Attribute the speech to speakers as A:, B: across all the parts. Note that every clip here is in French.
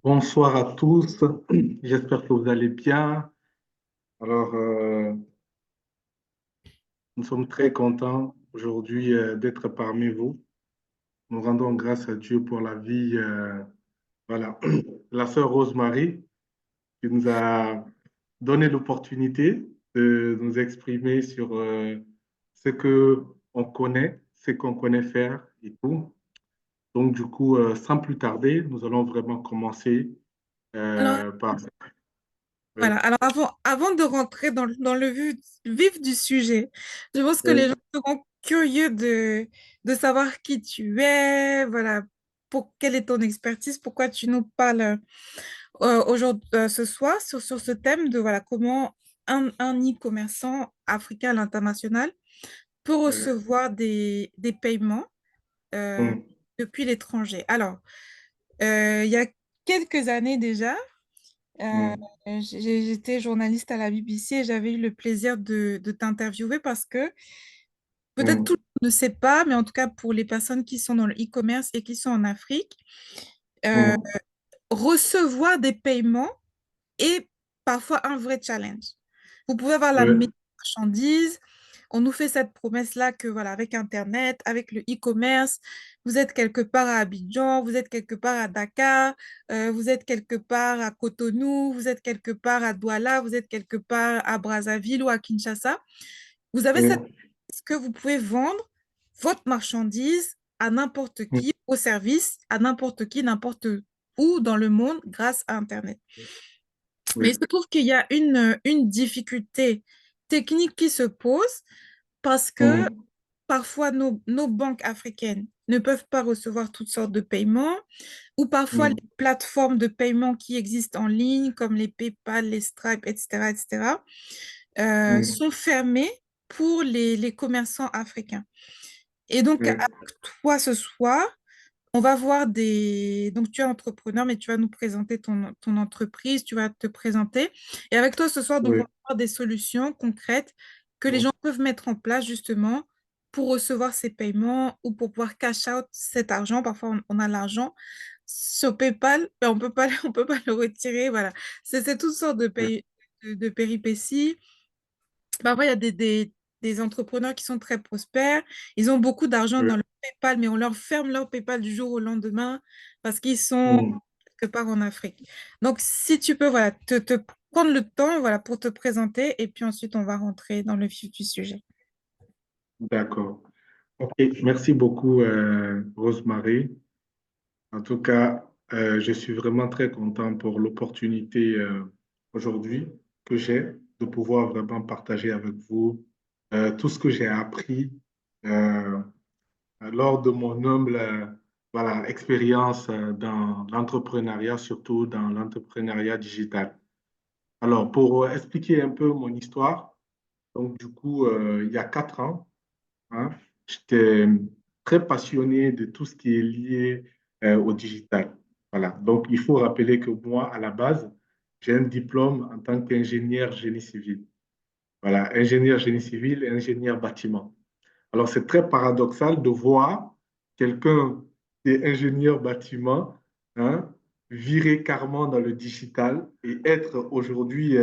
A: Bonsoir à tous, j'espère que vous allez bien. Alors, nous sommes très contents aujourd'hui d'être parmi vous. Nous rendons grâce à Dieu pour la vie, voilà, la sœur Rosemary qui nous a donné l'opportunité de nous exprimer sur ce que on connaît, ce qu'on connaît faire et tout. Donc, du coup, sans plus tarder, nous allons vraiment commencer
B: Alors,
A: par...
B: voilà.
A: Oui,
B: Alors avant de rentrer dans le vif du sujet, je pense que les
A: oui,
B: gens seront curieux de savoir qui tu es, voilà, quelle est ton expertise, pourquoi tu nous parles aujourd'hui, ce soir sur ce thème de voilà, comment un e-commerçant africain à l'international peut
A: oui.
B: recevoir des paiements euh,
A: Hum,
B: depuis l'étranger. Alors, il y a quelques années déjà, Euh,
A: hum.
B: j'étais journaliste à la BBC et j'avais eu le plaisir de t'interviewer parce que peut-être tout le
A: Mm,
B: monde ne sait pas, mais en tout cas pour les personnes qui sont dans le e-commerce et qui sont en Afrique, euh,
A: mm,
B: recevoir des paiements est parfois un vrai challenge. Vous pouvez avoir la
A: ouais,
B: meilleure marchandise. On nous fait cette promesse-là que voilà, avec Internet, avec le e-commerce, vous êtes quelque part à Abidjan, vous êtes quelque part à Dakar, vous êtes quelque part à Cotonou, vous êtes quelque part à Douala, vous êtes quelque part à Brazzaville ou à Kinshasa. Vous avez cette
A: mm,
B: promesse que vous pouvez vendre votre marchandise à n'importe
A: mm,
B: qui, au service, à n'importe qui, n'importe où dans le monde grâce à Internet. Mais il
A: oui,
B: se trouve qu'il y a une difficulté technique qui se pose parce que
A: mm,
B: parfois nos banques africaines ne peuvent pas recevoir toutes sortes de paiements ou parfois les
A: mm,
B: plateformes de paiement qui existent en ligne comme les PayPal, les Stripe, etc., etc.,
A: mm,
B: sont fermées pour les commerçants africains. Et donc, avec
A: oui,
B: toi ce soir, on va voir des... Donc, tu es entrepreneur, mais tu vas nous présenter ton entreprise, tu vas te présenter. Et avec toi ce soir, donc, on
A: oui,
B: va voir des solutions concrètes que les
A: mm,
B: gens peuvent mettre en place justement pour recevoir ces paiements ou pour pouvoir cash out cet argent. Parfois, on a l'argent sur PayPal, mais on peut pas, on peut pas le retirer. Voilà. C'est toutes sortes
A: oui,
B: de péripéties. Parfois, il y a des entrepreneurs qui sont très prospères. Ils ont beaucoup d'argent
A: oui,
B: dans leur PayPal, mais on leur ferme leur PayPal du jour au lendemain parce qu'ils sont
A: mm.
B: quelque part en Afrique. Donc, si tu peux, voilà, te prendre le temps, voilà, pour te présenter et puis ensuite, on va rentrer dans le vif du sujet.
A: D'accord. Ok, merci beaucoup, Rosemary. En tout cas, je suis vraiment très content pour l'opportunité aujourd'hui que j'ai de pouvoir vraiment partager avec vous tout ce que j'ai appris euh, lors de mon humble voilà, expérience dans l'entrepreneuriat, surtout dans l'entrepreneuriat digital. Alors, pour expliquer un peu mon histoire, donc du coup, il y a 4 ans, hein, j'étais très passionné de tout ce qui est lié au digital. Voilà. Donc, il faut rappeler que moi, à la base, j'ai un diplôme en tant qu'ingénieur génie civil. Voilà, ingénieur génie civil et ingénieur bâtiment. Alors, c'est très paradoxal de voir quelqu'un qui est ingénieur bâtiment, hein, virer carrément dans le digital et être aujourd'hui,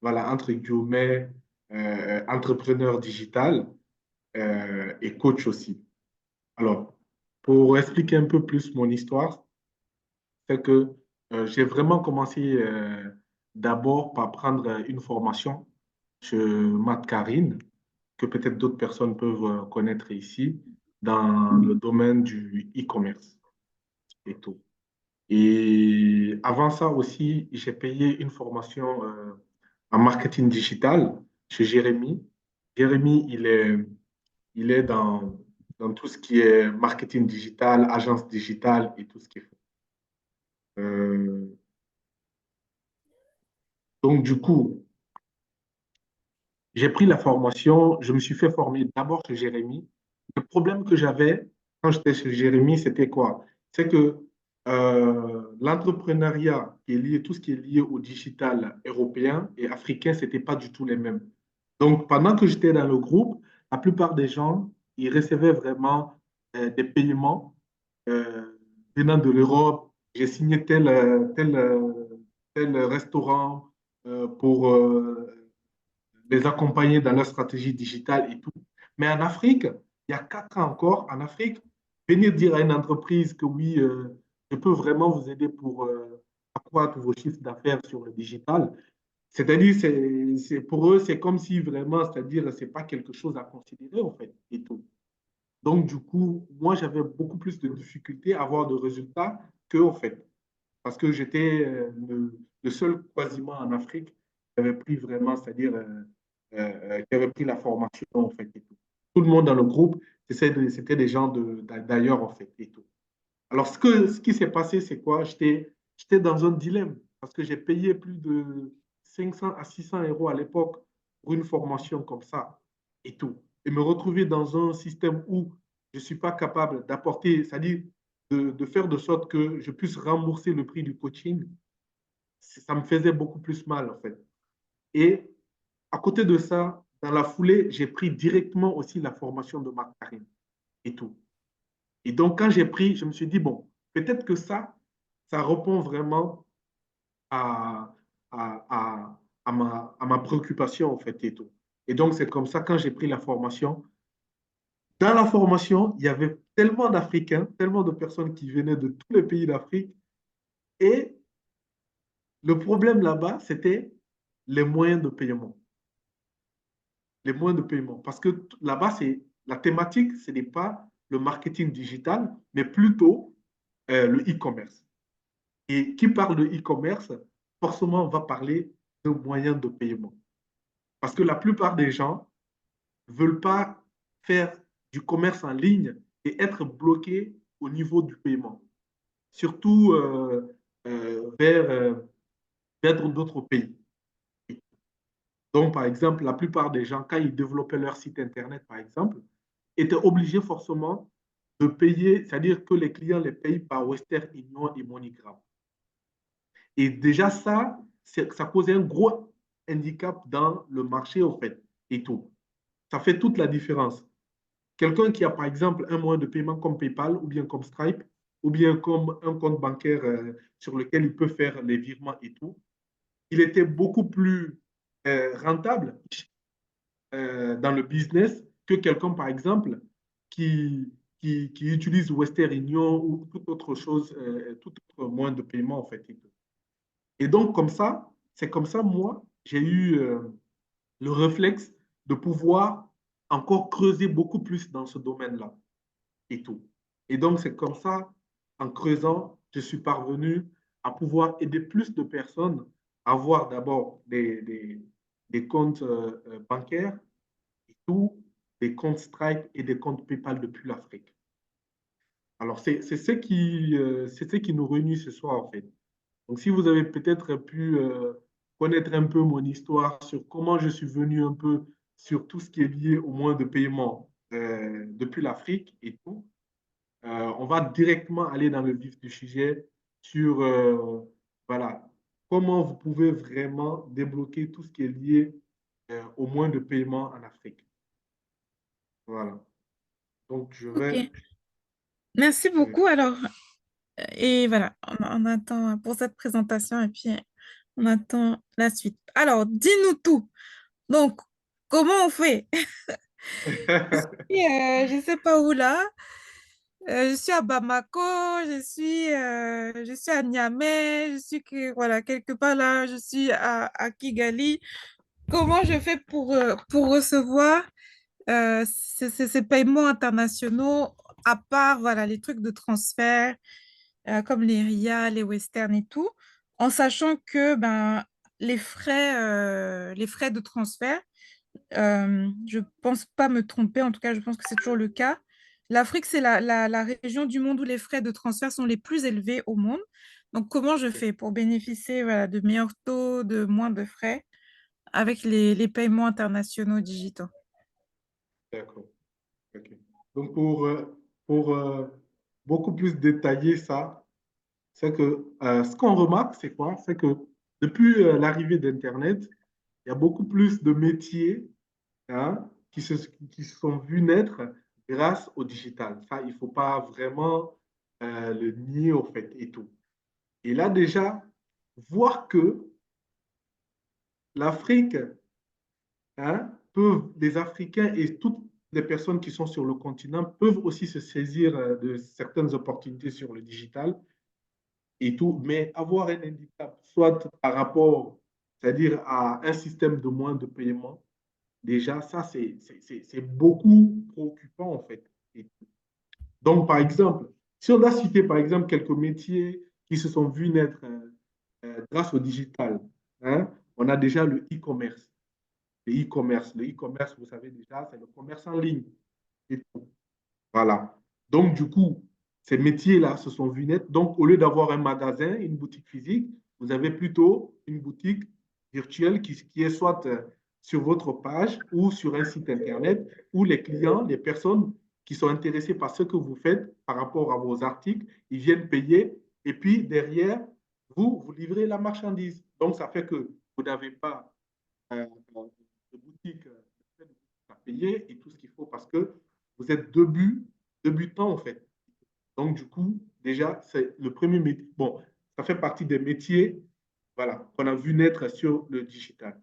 A: voilà, entre guillemets, entrepreneur digital et coach aussi. Alors, pour expliquer un peu plus mon histoire, c'est que j'ai vraiment commencé d'abord par prendre une formation chez Matt Karine, que peut-être d'autres personnes peuvent connaître ici, dans le domaine du e-commerce et tout. Et avant ça aussi, j'ai payé une formation en marketing digital chez Jérémy. Jérémy, il est dans tout ce qui est marketing digital, agence digitale et tout ce qu'il faut. Euh, donc, du coup, j'ai pris la formation, je me suis fait former d'abord chez Jérémy. Le problème que j'avais quand j'étais chez Jérémy, c'était quoi? C'est que l'entrepreneuriat qui est lié, tout ce qui est lié au digital européen et africain, ce n'était pas du tout les mêmes. Donc, pendant que j'étais dans le groupe, la plupart des gens, ils recevaient vraiment des paiements euh, venant de l'Europe. j'ai signé tel restaurant pour les accompagner dans leur stratégie digitale et tout. Mais en Afrique, il y a 4 ans encore, en Afrique, venir dire à une entreprise que oui, je peux vraiment vous aider pour accroître vos chiffres d'affaires sur le digital, c'est-à-dire, pour eux, c'est comme si vraiment, c'est-à-dire, c'est pas quelque chose à considérer, en fait, et tout. Donc, du coup, moi, j'avais beaucoup plus de difficultés à avoir de résultats qu'eux, en fait. Parce que j'étais le seul quasiment en Afrique qui avait pris vraiment, c'est-à-dire qui avait pris la formation en fait et tout. Tout le monde dans le groupe, c'était des gens d'ailleurs en fait et tout. Alors ce qui s'est passé, c'est quoi? J'étais dans un dilemme parce que j'ai payé plus de 500 à 600 euros à l'époque pour une formation comme ça et tout. Et me retrouver dans un système où je ne suis pas capable d'apporter, c'est-à-dire de faire de sorte que je puisse rembourser le prix du coaching, ça me faisait beaucoup plus mal, en fait. Et à côté de ça, dans la foulée, j'ai pris directement aussi la formation de Marc-Karine et tout. Et donc, quand j'ai pris, je me suis dit, bon, peut-être que ça répond vraiment à, à ma préoccupation, en fait, et tout. Et donc, c'est comme ça, quand j'ai pris la formation, dans la formation, il y avait tellement d'Africains, tellement de personnes qui venaient de tous les pays d'Afrique. Et le problème là-bas, c'était les moyens de paiement. Les moyens de paiement. Parce que là-bas, c'est la thématique, ce n'est pas le marketing digital, mais plutôt le e-commerce. Et qui parle de e-commerce, forcément, va parler de moyens de paiement. Parce que la plupart des gens ne veulent pas faire du commerce en ligne et être bloqués au niveau du paiement, surtout vers d'autres pays. Donc, par exemple, la plupart des gens, quand ils développaient leur site Internet, par exemple, étaient obligés forcément de payer, c'est-à-dire que les clients les payent par Western Union et MoneyGram. Et déjà, ça causait un gros handicap dans le marché, au fait, et tout. Ça fait toute la différence. Quelqu'un qui a, par exemple, un moyen de paiement comme PayPal ou bien comme Stripe, ou bien comme un compte bancaire sur lequel il peut faire les virements et tout, il était beaucoup plus rentable dans le business que quelqu'un, par exemple, qui utilise Western Union ou toute autre chose, tout autre moyen de paiement, en fait. Et donc, comme ça, c'est comme ça, moi, j'ai eu le réflexe de pouvoir encore creuser beaucoup plus dans ce domaine-là et tout. Et donc, c'est comme ça, en creusant, je suis parvenu à pouvoir aider plus de personnes à avoir d'abord des comptes bancaires et tout, des comptes Stripe et des comptes PayPal depuis l'Afrique. Alors, c'est ce qui nous réunit ce soir, en fait. Donc, si vous avez peut-être pu connaître un peu mon histoire sur comment je suis venu un peu sur tout ce qui est lié au moyen de paiement depuis l'Afrique et tout, on va directement aller dans le vif du sujet sur voilà, comment vous pouvez vraiment débloquer tout ce qui est lié au moyen de paiement en Afrique. Voilà. Donc, je
B: Ok,
A: vais.
B: merci
A: euh,
B: beaucoup. Alors, et voilà, on attend pour cette présentation et puis on attend la suite. Alors, dis-nous tout. Donc, comment on fait? Je sais pas où là. Je suis à Bamako, je suis à Niamey, voilà, quelque part là, je suis à Kigali. Comment je fais pour recevoir ces paiements internationaux, à part voilà, les trucs de transfert, comme les RIA, les Western et tout, en sachant que ben, les frais de transfert, je pense pas me tromper, en tout cas, je pense que c'est toujours le cas. L'Afrique, c'est la région du monde où les frais de transfert sont les plus élevés au monde. Donc, comment je fais pour bénéficier voilà, de meilleurs taux, de moins de frais avec les paiements internationaux digitaux?
A: D'accord. Ok. Donc, pour beaucoup plus détailler ça, c'est que ce qu'on remarque, c'est quoi? C'est que depuis l'arrivée d'Internet, il y a beaucoup plus de métiers hein, qui se sont vus naître grâce au digital. Ça, il ne faut pas vraiment le nier au fait et tout. Et là, déjà, voir que l'Afrique, hein, les Africains et toutes les personnes qui sont sur le continent peuvent aussi se saisir de certaines opportunités sur le digital et tout, mais avoir un handicap, soit par rapport, c'est-à-dire à un système de moyens de paiement, déjà, ça, c'est beaucoup préoccupant, en fait. Et donc, par exemple, si on a cité, par exemple, quelques métiers qui se sont vus naître grâce au digital, hein, on a déjà le e-commerce. Le e-commerce, vous savez déjà, c'est le commerce en ligne. Et tout. Voilà. Donc, du coup, ces métiers-là se sont vus naître. Donc, au lieu d'avoir un magasin, une boutique physique, vous avez plutôt une boutique virtuelle qui est soit sur votre page ou sur un site Internet où les clients, les personnes qui sont intéressées par ce que vous faites par rapport à vos articles, ils viennent payer et puis derrière, vous livrez la marchandise. Donc, ça fait que vous n'avez pas de boutique à payer et tout ce qu'il faut parce que vous êtes débutants en fait. Donc, du coup, déjà, c'est le premier métier. Bon, ça fait partie des métiers voilà, qu'on a vu naître sur le digital.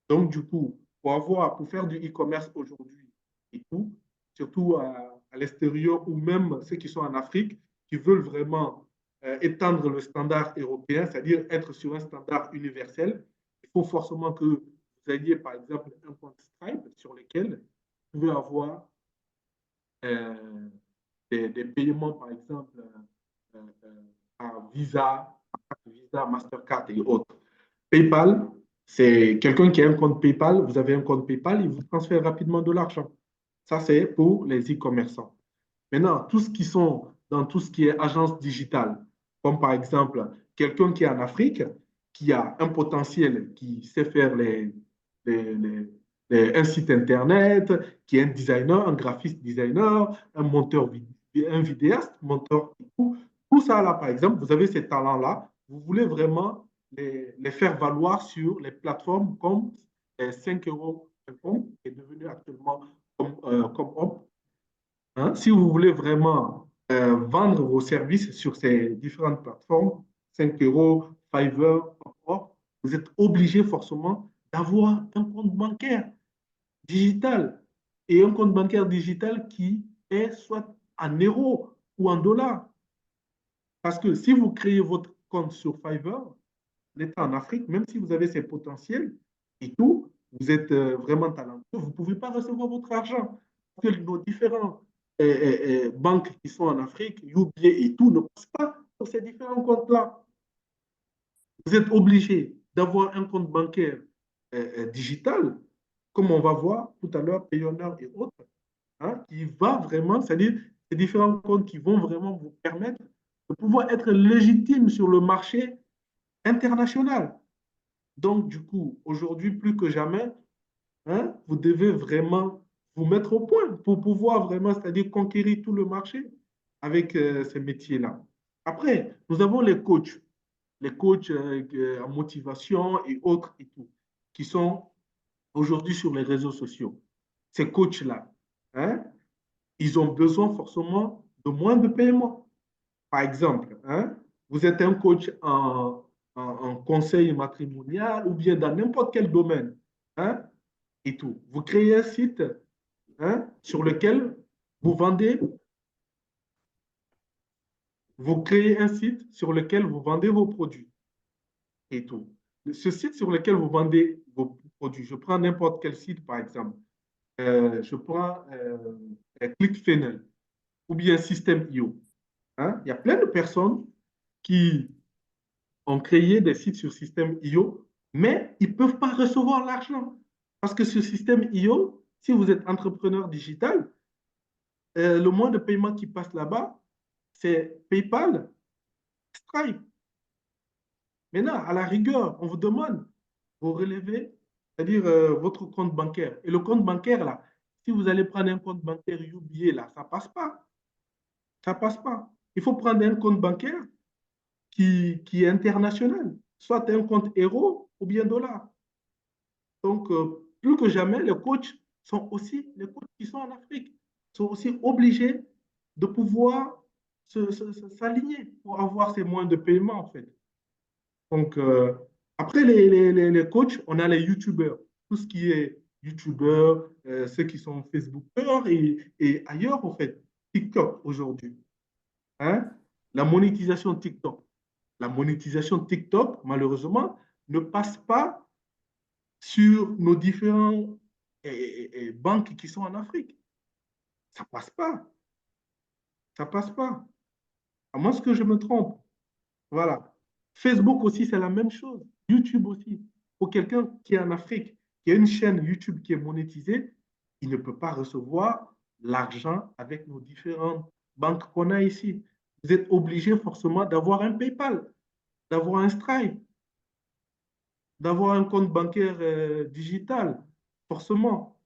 A: Donc, du coup, pour faire du e-commerce aujourd'hui et tout, surtout à l'extérieur ou même ceux qui sont en Afrique, qui veulent vraiment étendre le standard européen, c'est-à-dire être sur un standard universel, il faut forcément que vous ayez, par exemple, un compte Stripe sur lequel vous pouvez avoir euh, des paiements, par exemple, par Visa, Mastercard et autres. PayPal, c'est quelqu'un qui a un compte PayPal, vous avez un compte PayPal, il vous transfère rapidement de l'argent. Ça, c'est pour les e-commerçants. Maintenant, tous ce qui sont dans tout ce qui est agence digitale, comme par exemple quelqu'un qui est en Afrique, qui a un potentiel, qui sait faire les, les, un site Internet, qui est un designer, un graphiste designer, un monteur, un vidéaste, monteur, tout ça là, par exemple, vous avez ces talents-là, vous voulez vraiment les faire valoir sur les plateformes comme 5 euros qui est devenu actuellement comme Hop. Hein. Si vous voulez vraiment vendre vos services sur ces différentes plateformes, 5 euros, Fiverr, Upwork, vous êtes obligé forcément d'avoir un compte bancaire digital et un compte bancaire digital qui est soit en euros ou en dollars. Parce que si vous créez votre compte sur Fiverr, vous êtes en Afrique, même si vous avez ces potentiels et tout, vous êtes vraiment talentueux, vous ne pouvez pas recevoir votre argent. Parce que nos différents banques qui sont en Afrique, UBA et tout, ne passent pas sur ces différents comptes-là. Vous êtes obligé d'avoir un compte bancaire digital, comme on va voir tout à l'heure, Payoneer et autres, hein, qui va vraiment, c'est-à-dire ces différents comptes qui vont vraiment vous permettre de pouvoir être légitime sur le marché international. Donc, du coup, aujourd'hui, plus que jamais, hein, vous devez vraiment vous mettre au point pour pouvoir vraiment, c'est-à-dire conquérir tout le marché avec ces métiers-là. Après, nous avons les coachs en motivation et autres et tout, qui sont aujourd'hui sur les réseaux sociaux. Ces coachs-là, hein, ils ont besoin forcément de moins de paiement. Par exemple, hein, vous êtes un coach en conseil matrimonial ou bien dans n'importe quel domaine, hein, et tout. Vous créez un site hein, sur lequel vous vendez, vous créez un site sur lequel vous vendez vos produits et tout. Ce site sur lequel vous vendez vos produits, je prends n'importe quel site par exemple, je prends ClickFunnels ou bien System.io. Hein. Il y a plein de personnes qui ont créé des sites sur System.io, mais ils ne peuvent pas recevoir l'argent. Parce que sur System.io, si vous êtes entrepreneur digital, le moyen de paiement qui passe là-bas, c'est PayPal, Stripe. Maintenant, à la rigueur, on vous demande vos relevés, c'est-à-dire votre compte bancaire. Et le compte bancaire, là, si vous allez prendre un compte bancaire UBA, là, ça ne passe pas. Ça passe pas. Il faut prendre un compte bancaire qui est international, soit un compte euro ou bien dollar. Donc, plus que jamais, les coachs sont aussi, les coachs qui sont en Afrique, sont aussi obligés de pouvoir s'aligner pour avoir ces moyens de paiement, en fait. Donc, après les coachs, on a les YouTubeurs. Tout ce qui est YouTubeurs, ceux qui sont Facebookers et ailleurs, en fait. TikTok aujourd'hui. Hein? La monétisation TikTok. La monétisation TikTok, malheureusement, ne passe pas sur nos différentes banques qui sont en Afrique. Ça passe pas. Ça passe pas. À moins que je me trompe. Voilà. Facebook aussi, c'est la même chose. YouTube aussi. Pour quelqu'un qui est en Afrique, qui a une chaîne YouTube qui est monétisée, il ne peut pas recevoir l'argent avec nos différentes banques qu'on a ici. Vous êtes obligé forcément d'avoir un PayPal, d'avoir un Stripe, d'avoir un compte bancaire digital, forcément.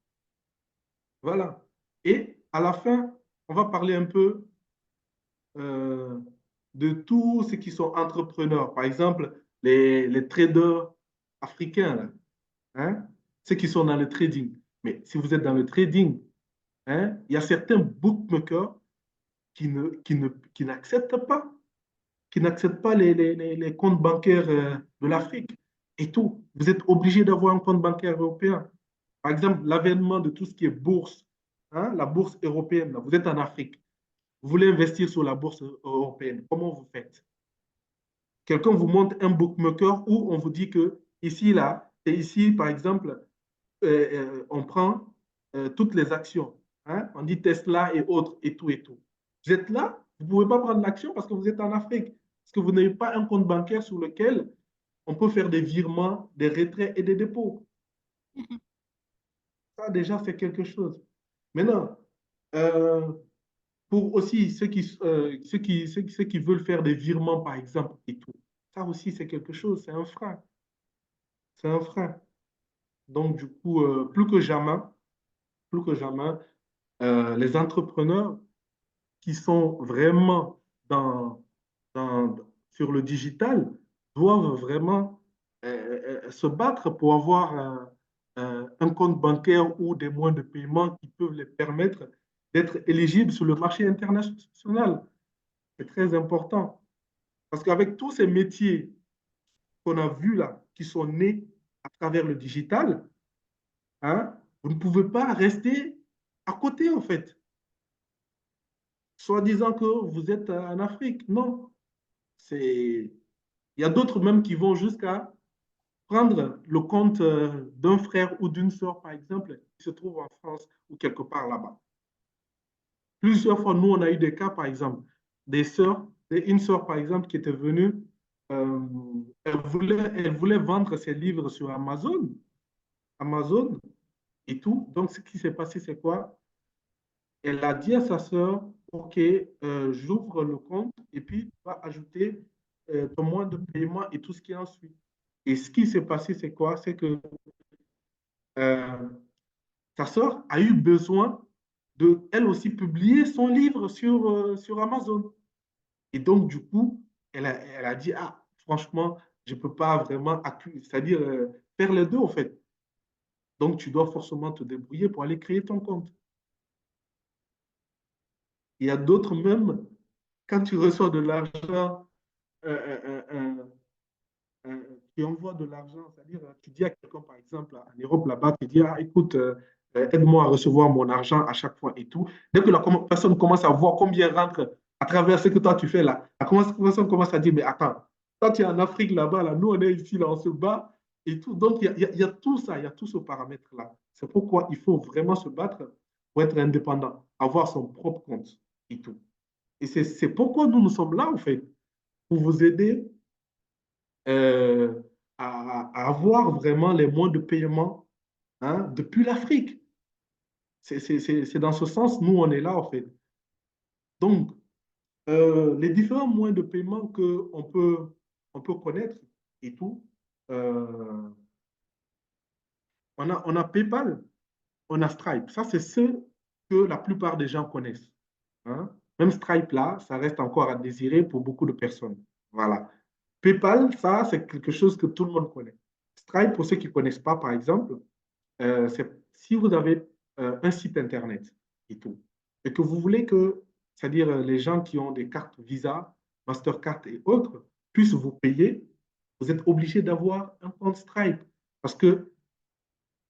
A: Voilà. Et à la fin, on va parler un peu euh, de tous ceux qui sont entrepreneurs. Par exemple, les traders africains, là, hein, ceux qui sont dans le trading. Mais si vous êtes dans le trading, hein, il y a certains bookmakers qui n'acceptent pas, les comptes bancaires de l'Afrique et tout. Vous êtes obligé d'avoir un compte bancaire européen. Par exemple, l'avènement de tout ce qui est bourse, hein, la bourse européenne, là, vous êtes en Afrique, vous voulez investir sur la bourse européenne, comment vous faites? Quelqu'un vous montre un bookmaker où on vous dit que ici, là, et ici, par exemple, on prend toutes les actions. Hein? On dit Tesla et autres et tout et tout. Vous êtes là, vous ne pouvez pas prendre l'action parce que vous êtes en Afrique, parce que vous n'avez pas un compte bancaire sur lequel on peut faire des virements, des retraits et des dépôts. Ça, déjà, c'est quelque chose. Maintenant, euh, pour aussi ceux qui veulent faire des virements, par exemple, et tout, ça aussi, c'est quelque chose, c'est un frein. C'est un frein. Donc, du coup, plus que jamais, les entrepreneurs qui sont vraiment dans, sur le digital doivent vraiment se battre pour avoir un compte bancaire ou des moyens de paiement qui peuvent les permettre d'être éligibles sur le marché international. C'est très important. Parce qu'avec tous ces métiers qu'on a vus là, qui sont nés à travers le digital, hein, vous ne pouvez pas rester à côté, en fait, soit disant que vous êtes en Afrique. Non, c'est... Il y a d'autres même qui vont jusqu'à prendre le compte d'un frère ou d'une sœur, par exemple, qui se trouve en France ou quelque part là-bas. Plusieurs fois, nous, on a eu des cas, par exemple, des sœurs, une sœur, par exemple, qui était venue, euh, elle voulait vendre ses livres sur Amazon et tout. Donc, ce qui s'est passé, c'est quoi? Elle a dit à sa sœur, OK, j'ouvre le compte et puis tu vas ajouter ton moyen de paiement et tout ce qui en suit. Et ce qui s'est passé, c'est quoi? C'est que euh, sa sœur a eu besoin de, elle aussi, publier son livre sur Amazon. Et donc, du coup, elle a dit, ah, franchement, je ne peux pas vraiment, c'est-à-dire faire les deux, en fait. Donc, tu dois forcément te débrouiller pour aller créer ton compte. Il y a d'autres même, quand tu reçois de l'argent, euh, euh, euh, qui envoie de l'argent, c'est-à-dire tu dis à quelqu'un, par exemple, en Europe, là-bas, tu dis, ah, écoute, aide-moi à recevoir mon argent à chaque fois et tout. Dès que la personne commence à voir combien rentre à travers ce que toi tu fais là, la personne commence à dire, mais attends, toi tu es en Afrique là-bas, là, nous on est ici, là, on se bat et tout. Donc il y a tout ça, il y a tout ce paramètre-là. C'est pourquoi il faut vraiment se battre pour être indépendant, avoir son propre compte et tout. Et c'est pourquoi nous sommes là, en fait, pour vous aider euh, à avoir vraiment les moyens de paiement hein, depuis l'Afrique. C'est dans ce sens, nous, on est là, en fait. Donc, les différents moyens de paiement on peut connaître et tout, euh, on a PayPal, on a Stripe. Ça, c'est ce que la plupart des gens connaissent. Hein. Même Stripe, là, ça reste encore à désirer pour beaucoup de personnes. Voilà. PayPal, ça, c'est quelque chose que tout le monde connaît. Stripe, pour ceux qui ne connaissent pas, par exemple, c'est si vous avez un site Internet et tout, et que vous voulez que c'est-à-dire les gens qui ont des cartes Visa, Mastercard et autres, puissent vous payer, vous êtes obligé d'avoir un compte Stripe. Parce que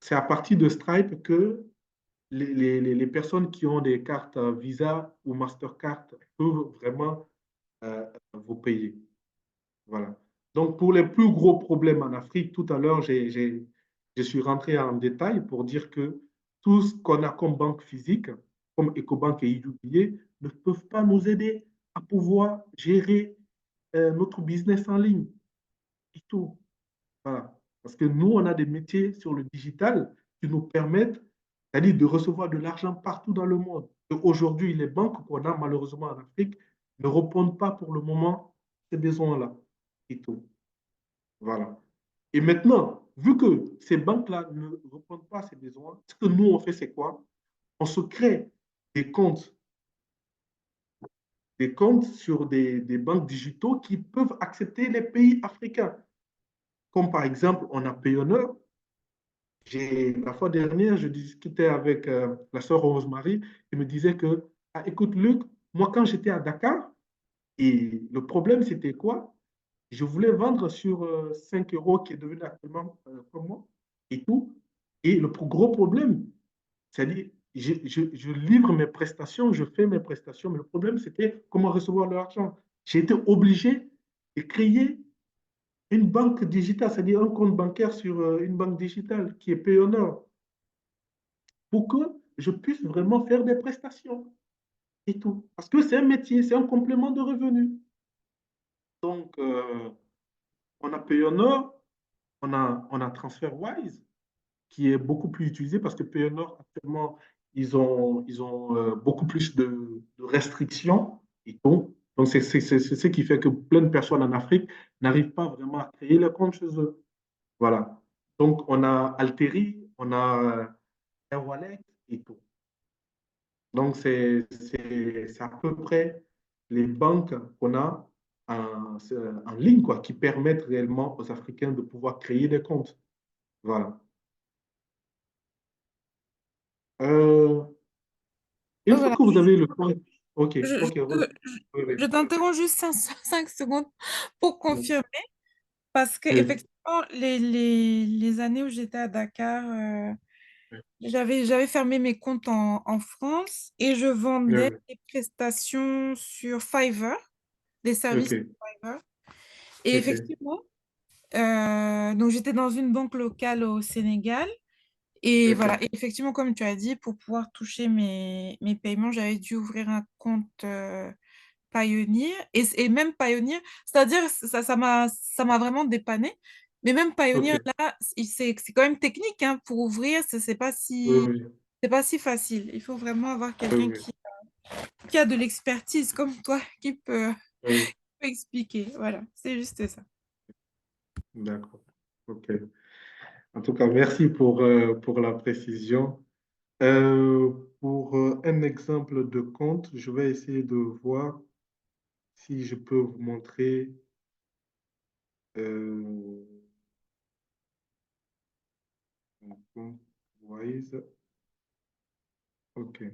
A: c'est à partir de Stripe que les personnes qui ont des cartes Visa ou Mastercard peuvent vraiment vous payer. Voilà. Donc, pour les plus gros problèmes en Afrique, tout à l'heure, je suis rentré en détail pour dire que tout ce qu'on a comme banque physique, comme Ecobank et UBA, ne peuvent pas nous aider à pouvoir gérer notre business en ligne et tout. Voilà. Parce que nous, on a des métiers sur le digital qui nous permettent, c'est-à-dire de recevoir de l'argent partout dans le monde. Et aujourd'hui, les banques qu'on a malheureusement en Afrique ne répondent pas pour le moment à ces besoins-là et tout. Voilà. Et maintenant, vu que ces banques-là ne répondent pas à ces besoins, ce que nous, on fait, c'est quoi? On se crée des comptes, des comptes sur des banques digitaux qui peuvent accepter les pays africains. Comme par exemple, on a Payoneer. La fois dernière, je discutais avec la sœur Rosemary qui me disait que, ah, écoute, Luc, moi, quand j'étais à Dakar, et le problème, c'était quoi? Je voulais vendre sur 5 euros qui est devenu actuellement comment et tout. Et le gros problème, c'est-à-dire, je livre mes prestations, je fais mes prestations, mais le problème, c'était comment recevoir l'argent. J'ai été obligé de créer une banque digitale, c'est-à-dire un compte bancaire sur une banque digitale qui est Payoneer pour que je puisse vraiment faire des prestations et tout. Parce que c'est un métier, c'est un complément de revenu. Donc, on a Payoneer, on a TransferWise, qui est beaucoup plus utilisé parce que Payoneer, actuellement, ils ont beaucoup plus de restrictions et tout. Donc, c'est ce qui fait que plein de personnes en Afrique n'arrivent pas vraiment à créer leur compte chez eux. Voilà. Donc, on a Alteri, on a Airwallet et tout. Donc, c'est à peu près les banques qu'on a en ligne, quoi, qui permettent réellement aux Africains de pouvoir créer des comptes. Voilà. Euh, une fois
B: Voilà.
A: que vous avez le compte, OK,
B: Je,
A: OK, Rose. Oui, oui.
B: je t'interromps juste 5 secondes pour
A: Oui,
B: confirmer, parce que
A: oui,
B: effectivement, les années où j'étais à Dakar, j'avais fermé mes comptes en France et je vendais
A: oui.
B: des prestations sur Fiverr, des services
A: OK,
B: Fiverr. Et
A: OK,
B: effectivement, donc j'étais dans une banque locale au Sénégal. Et voilà,
A: OK,
B: et effectivement, comme tu as dit, pour pouvoir toucher mes paiements, j'avais dû ouvrir un compte Payoneer. Et même Payoneer, c'est-à-dire, ça m'a vraiment dépanné. Mais même Payoneer,
A: OK.
B: là, c'est quand même technique hein, pour ouvrir, c'est pas
A: Oui,
B: si,
A: oui,
B: c'est pas si facile. Il faut vraiment avoir
A: oui,
B: quelqu'un
A: oui,
B: qui a de l'expertise comme toi,
A: oui.
B: peut expliquer. Voilà, c'est juste ça.
A: D'accord. OK. En tout cas, merci pour la précision. Pour un exemple de compte, je vais essayer de voir si je peux vous montrer euh, un compte Wise. OK,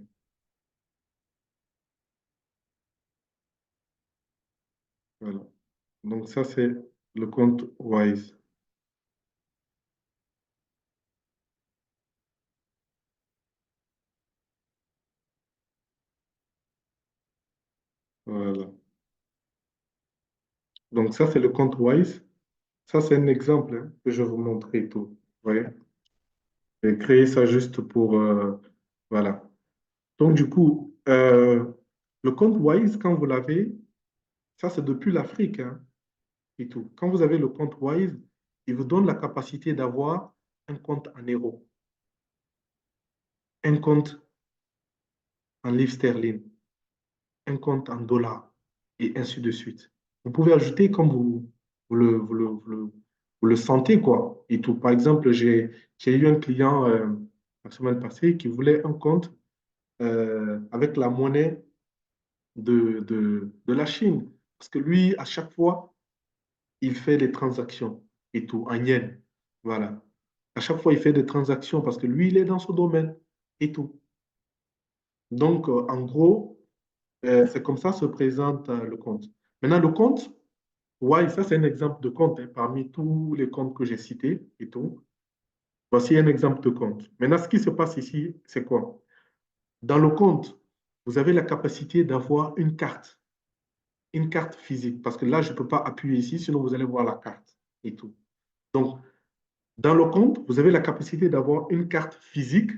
A: voilà. Donc ça, c'est le compte Wise. Voilà. Donc ça, c'est le compte Wise. Ça, c'est un exemple hein, que je vais vous montrer tout. Vous voyez? J'ai créé ça juste pour... voilà. Donc du coup, le compte Wise, quand vous l'avez, ça, c'est depuis l'Afrique. Hein. Et tout. Quand vous avez le compte Wise, il vous donne la capacité d'avoir un compte en euros, un compte en livres sterling, un compte en dollars, et ainsi de suite. Vous pouvez ajouter comme vous le sentez, quoi. Et tout. Par exemple, j'ai eu un client la semaine passée qui voulait un compte avec la monnaie de la Chine. Parce que lui, à chaque fois, il fait des transactions et tout, en yens. Voilà. À chaque fois, il fait des transactions parce que lui, il est dans ce domaine et tout. Donc, en gros, C'est comme ça se présente le compte. Maintenant, le compte, ouais, ça c'est un exemple de compte hein, parmi tous les comptes que j'ai cités et tout. Voici un exemple de compte. Maintenant, ce qui se passe ici, c'est quoi? Dans le compte, vous avez la capacité d'avoir une carte physique, parce que là, je ne peux pas appuyer ici, sinon vous allez voir la carte et tout. Donc, dans le compte, vous avez la capacité d'avoir une carte physique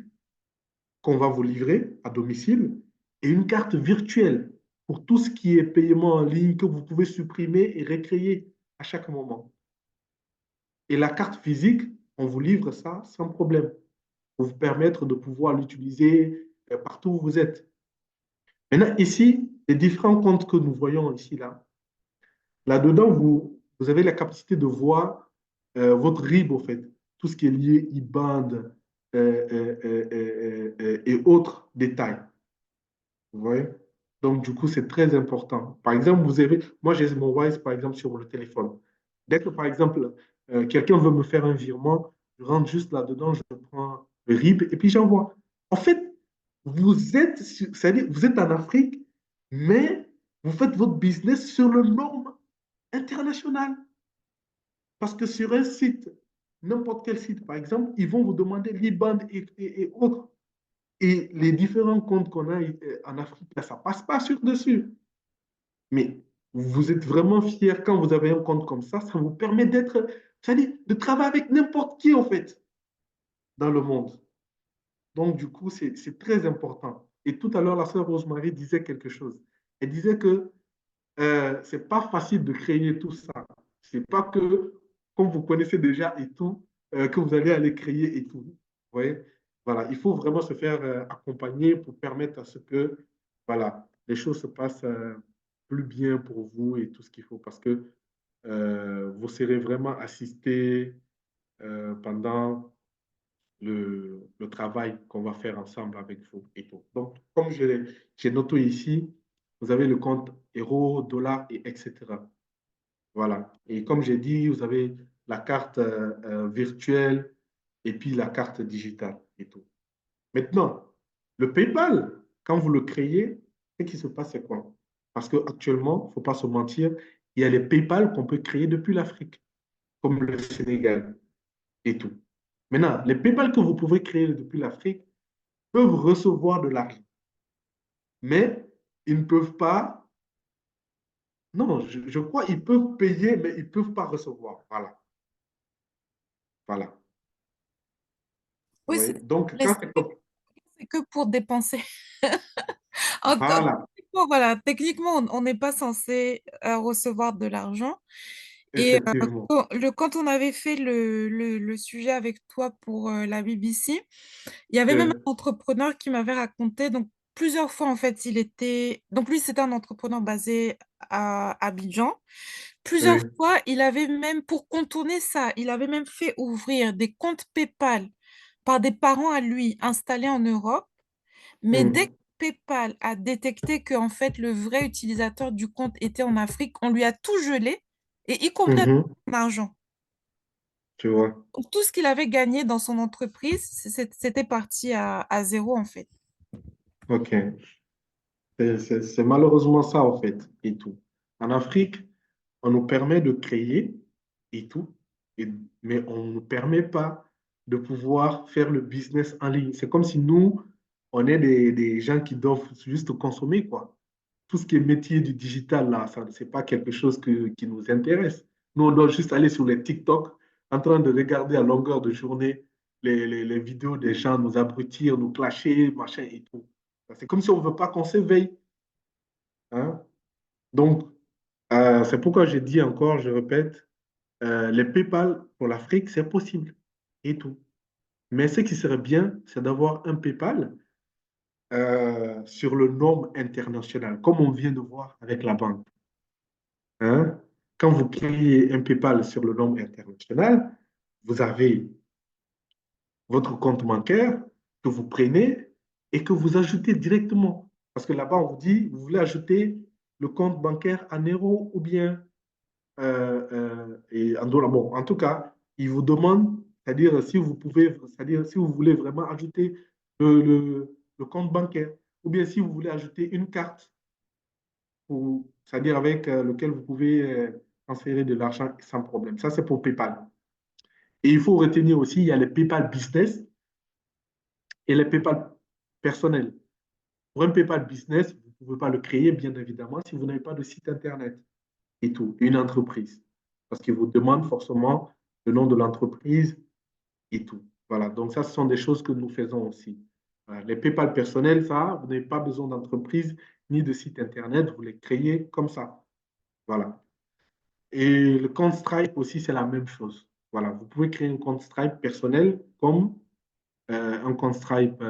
A: qu'on va vous livrer à domicile et une carte virtuelle pour tout ce qui est paiement en ligne que vous pouvez supprimer et recréer à chaque moment. Et la carte physique, on vous livre ça sans problème pour vous permettre de pouvoir l'utiliser partout où vous êtes. Maintenant, ici, les différents comptes que nous voyons ici, là-dedans, vous avez la capacité de voir votre RIB, au fait, tout ce qui est lié IBAN et autres détails. Vous voyez? Donc, du coup, c'est très important. Par exemple, moi, j'ai mon Wise, par exemple, sur le téléphone. Dès que, par exemple, quelqu'un veut me faire un virement, je rentre juste là-dedans, je prends le RIB et puis j'envoie. En fait, c'est-à-dire, vous êtes en Afrique, mais vous faites votre business sur le norme international. Parce que sur un site, n'importe quel site, par exemple, ils vont vous demander l'IBAN et autres. Et les différents comptes qu'on a en Afrique, là, ça ne passe pas sur dessus. Mais vous êtes vraiment fier quand vous avez un compte comme ça vous permet d'être, c'est-à-dire de travailler avec n'importe qui, en fait, dans le monde. Donc, du coup, c'est très important. Et tout à l'heure, la sœur Rosemary disait quelque chose. Elle disait que c'est pas facile de créer tout ça. C'est pas que, comme vous connaissez déjà et tout, que vous allez aller créer et tout. Vous voyez? Voilà, il faut vraiment se faire accompagner pour permettre à ce que, voilà, les choses se passent plus bien pour vous et tout ce qu'il faut parce que vous serez vraiment assisté pendant le travail qu'on va faire ensemble avec vous et tout. Donc, comme j'ai noté ici, vous avez le compte euro, dollar et etc. Voilà. Et comme j'ai dit, vous avez la carte virtuelle et puis la carte digitale et tout. Maintenant, le PayPal, quand vous le créez, ce qui se passe, c'est quoi? Parce qu'actuellement, il ne faut pas se mentir, il y a les PayPal qu'on peut créer depuis l'Afrique, comme le Sénégal et tout. Maintenant, les PayPal que vous pouvez créer depuis l'Afrique peuvent recevoir de l'argent, mais ils ne peuvent pas, non, je crois qu'ils peuvent payer, mais ils ne peuvent pas recevoir. Voilà, voilà.
B: Oui,
A: Oui. Donc,
B: mais
A: quand c'est comme,
B: c'est que pour dépenser.
A: voilà,
B: Techniquement, voilà, techniquement, on n'est pas censé recevoir de l'argent. Et
A: effectivement.
B: quand on avait fait le sujet avec toi pour la BBC, il y avait même
A: Oui,
B: un entrepreneur qui m'avait raconté, donc plusieurs fois en fait, donc lui c'était un entrepreneur basé à Abidjan. Plusieurs
A: oui,
B: fois, il avait même, pour contourner ça, il avait même fait ouvrir des comptes PayPal par des parents à lui installés en Europe. Mais dès que
A: mm,
B: PayPal a détecté que en fait le vrai utilisateur du compte était en Afrique, on lui a tout gelé, et y compris
A: mhm,
B: son argent.
A: tu vois.
B: Donc, tout ce qu'il avait gagné dans son entreprise, c'était parti à zéro en fait.
A: OK. C'est malheureusement ça, en fait, et tout. En Afrique, on nous permet de créer et tout, et- mais on ne nous permet pas de pouvoir faire le business en ligne. C'est comme si nous, on est des gens qui doivent juste consommer, quoi. Tout ce qui est métier du digital, là, ça, c'est pas quelque chose qui nous intéresse. Nous, on doit juste aller sur les TikTok en train de regarder à longueur de journée les vidéos des gens nous abrutir, nous clasher, machin et tout. C'est comme si on ne veut pas qu'on s'éveille. Hein. Donc, c'est pourquoi j'ai dit encore, je répète, les PayPal pour l'Afrique, c'est possible et tout. Mais ce qui serait bien, c'est d'avoir un PayPal sur le norme international, comme on vient de voir avec la banque. Hein. Quand vous créez un PayPal sur le norme international, vous avez votre compte bancaire que vous prenez et que vous ajoutez directement. Parce que là-bas, on vous dit, vous voulez ajouter le compte bancaire en euros ou bien et en dollars. Bon, en tout cas, il vous demande, c'est-à-dire si vous pouvez, c'est-à-dire si vous voulez vraiment ajouter le compte bancaire, ou bien si vous voulez ajouter une carte, c'est-à-dire avec lequel vous pouvez transférer de l'argent sans problème. Ça, c'est pour PayPal. Et il faut retenir aussi, il y a les PayPal Business et les PayPal personnels. Pour un PayPal Business, vous ne pouvez pas le créer, bien évidemment, si vous n'avez pas de site Internet et tout, une entreprise. Parce qu'il vous demande forcément le nom de l'entreprise et tout. Voilà, donc ça, ce sont des choses que nous faisons aussi. Voilà. Les PayPal personnels, ça, vous n'avez pas besoin d'entreprise ni de site Internet, vous les créez comme ça. Voilà. Et le compte Stripe aussi, c'est la même chose. Voilà, vous pouvez créer un compte Stripe personnel comme un compte Stripe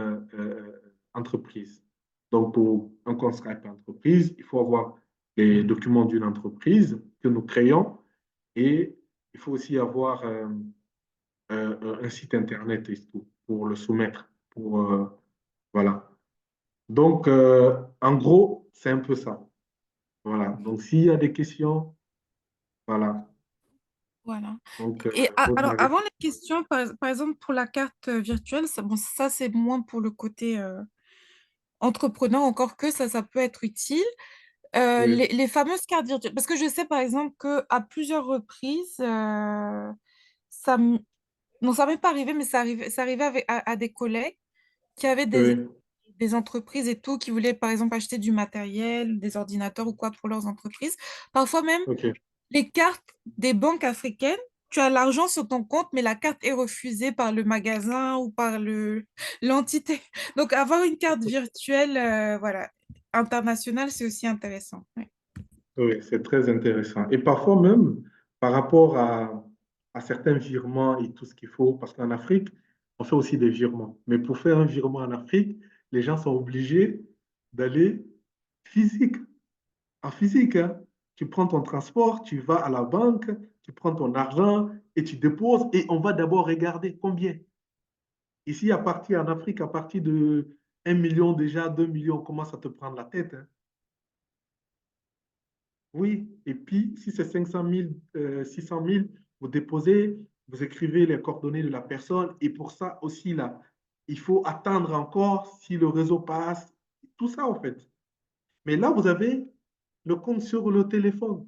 A: entreprise. Donc, pour un compte Stripe entreprise, il faut avoir les documents d'une entreprise que nous créons et il faut aussi avoir un site Internet et tout pour le soumettre. Voilà. Donc, en gros, c'est un peu ça. Voilà. Donc, s'il y a des questions, voilà.
B: Voilà.
A: Donc,
B: Et alors,
A: Rosemary.
B: avant les questions, par exemple, pour la carte virtuelle, ça, bon, ça c'est moins pour le côté entrepreneur, encore que ça peut être utile.
A: Oui,
B: Les fameuses cartes virtuelles, parce que je sais par exemple qu'à plusieurs reprises, ça, non, ça m'est pas arrivé, mais ça arrivait à des collègues qui avaient
A: oui,
B: des entreprises et tout, qui voulaient par exemple acheter du matériel, des ordinateurs ou quoi pour leurs entreprises. Parfois même,
A: ok.
B: les cartes des banques africaines, tu as l'argent sur ton compte, mais la carte est refusée par le magasin ou par l'entité. Donc, avoir une carte virtuelle, voilà, internationale, c'est aussi intéressant. Ouais.
A: Oui, c'est très intéressant. Et parfois même, par rapport à certains virements et tout ce qu'il faut, parce qu'en Afrique, on fait aussi des virements. Mais pour faire un virement en Afrique, les gens sont obligés d'aller physique, en physique, hein. Tu prends ton transport, tu vas à la banque, tu prends ton argent et tu déposes et on va d'abord regarder combien. Ici, à partir en Afrique, à partir de 1 million déjà, 2 millions, on commence à te prendre la tête, hein. Oui, et puis si c'est 500 000, 600 000, vous déposez, vous écrivez les coordonnées de la personne et pour ça aussi, là, il faut attendre encore si le réseau passe, tout ça en fait. Mais là, vous avez le compte sur le téléphone.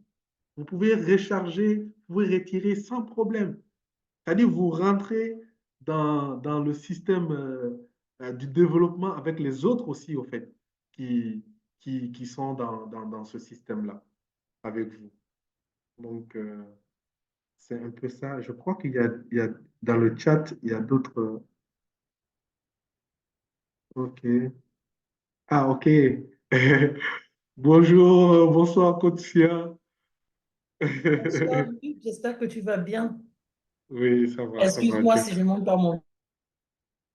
A: Vous pouvez recharger, vous pouvez retirer sans problème. C'est-à-dire, vous rentrez dans le système du développement avec les autres aussi, au fait, qui, qui sont dans ce système-là avec vous. Donc, c'est un peu ça. Je crois il y a dans le chat, il y a d'autres. OK. Ah, OK. Bonjour, bonsoir, Kotia.
C: Bonsoir, Luc, j'espère que tu vas bien.
A: Oui, ça va,
C: Excuse-moi
A: Dieu.
C: si je ne montre pas mon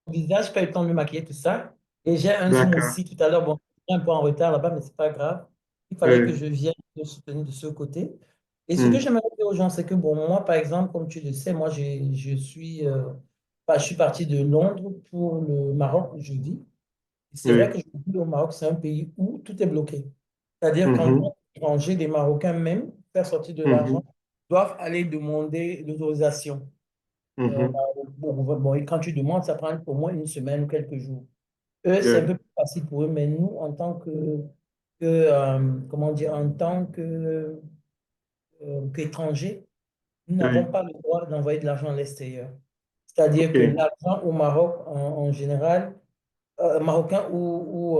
C: visage, pas eu le temps de me maquiller, tout ça. Et j'ai un Zoom
A: D'accord.
C: aussi tout à l'heure. Bon, je suis un peu en retard là-bas, mais c'est pas grave. Il fallait que
A: Oui.
C: je vienne te soutenir de ce côté. Et ce que
A: Hmm.
C: j'aimerais dire aux gens, c'est que, bon, moi, par exemple, comme tu le sais, moi, je suis parti de Londres pour le Maroc où je vis. Et c'est vrai
A: Oui.
C: que je vis au Maroc, c'est un pays où tout est bloqué. C'est-à-dire qu'en
A: Mhm.
C: tant qu'étranger, des Marocains même, faire sortir de l'argent,
A: Mhm.
C: doivent aller demander l'autorisation.
A: Mhm.
C: Bon, et quand tu demandes, ça prend au moins une semaine ou quelques jours. Eux, c'est un
A: Oui.
C: peu plus facile pour eux, mais nous, en tant comment dire, en tant qu'étrangers, nous n'avons
A: Oui.
C: pas le droit d'envoyer de l'argent à l'extérieur. C'est-à-dire que
A: OK.
C: l'argent au Maroc, en général, Marocain ou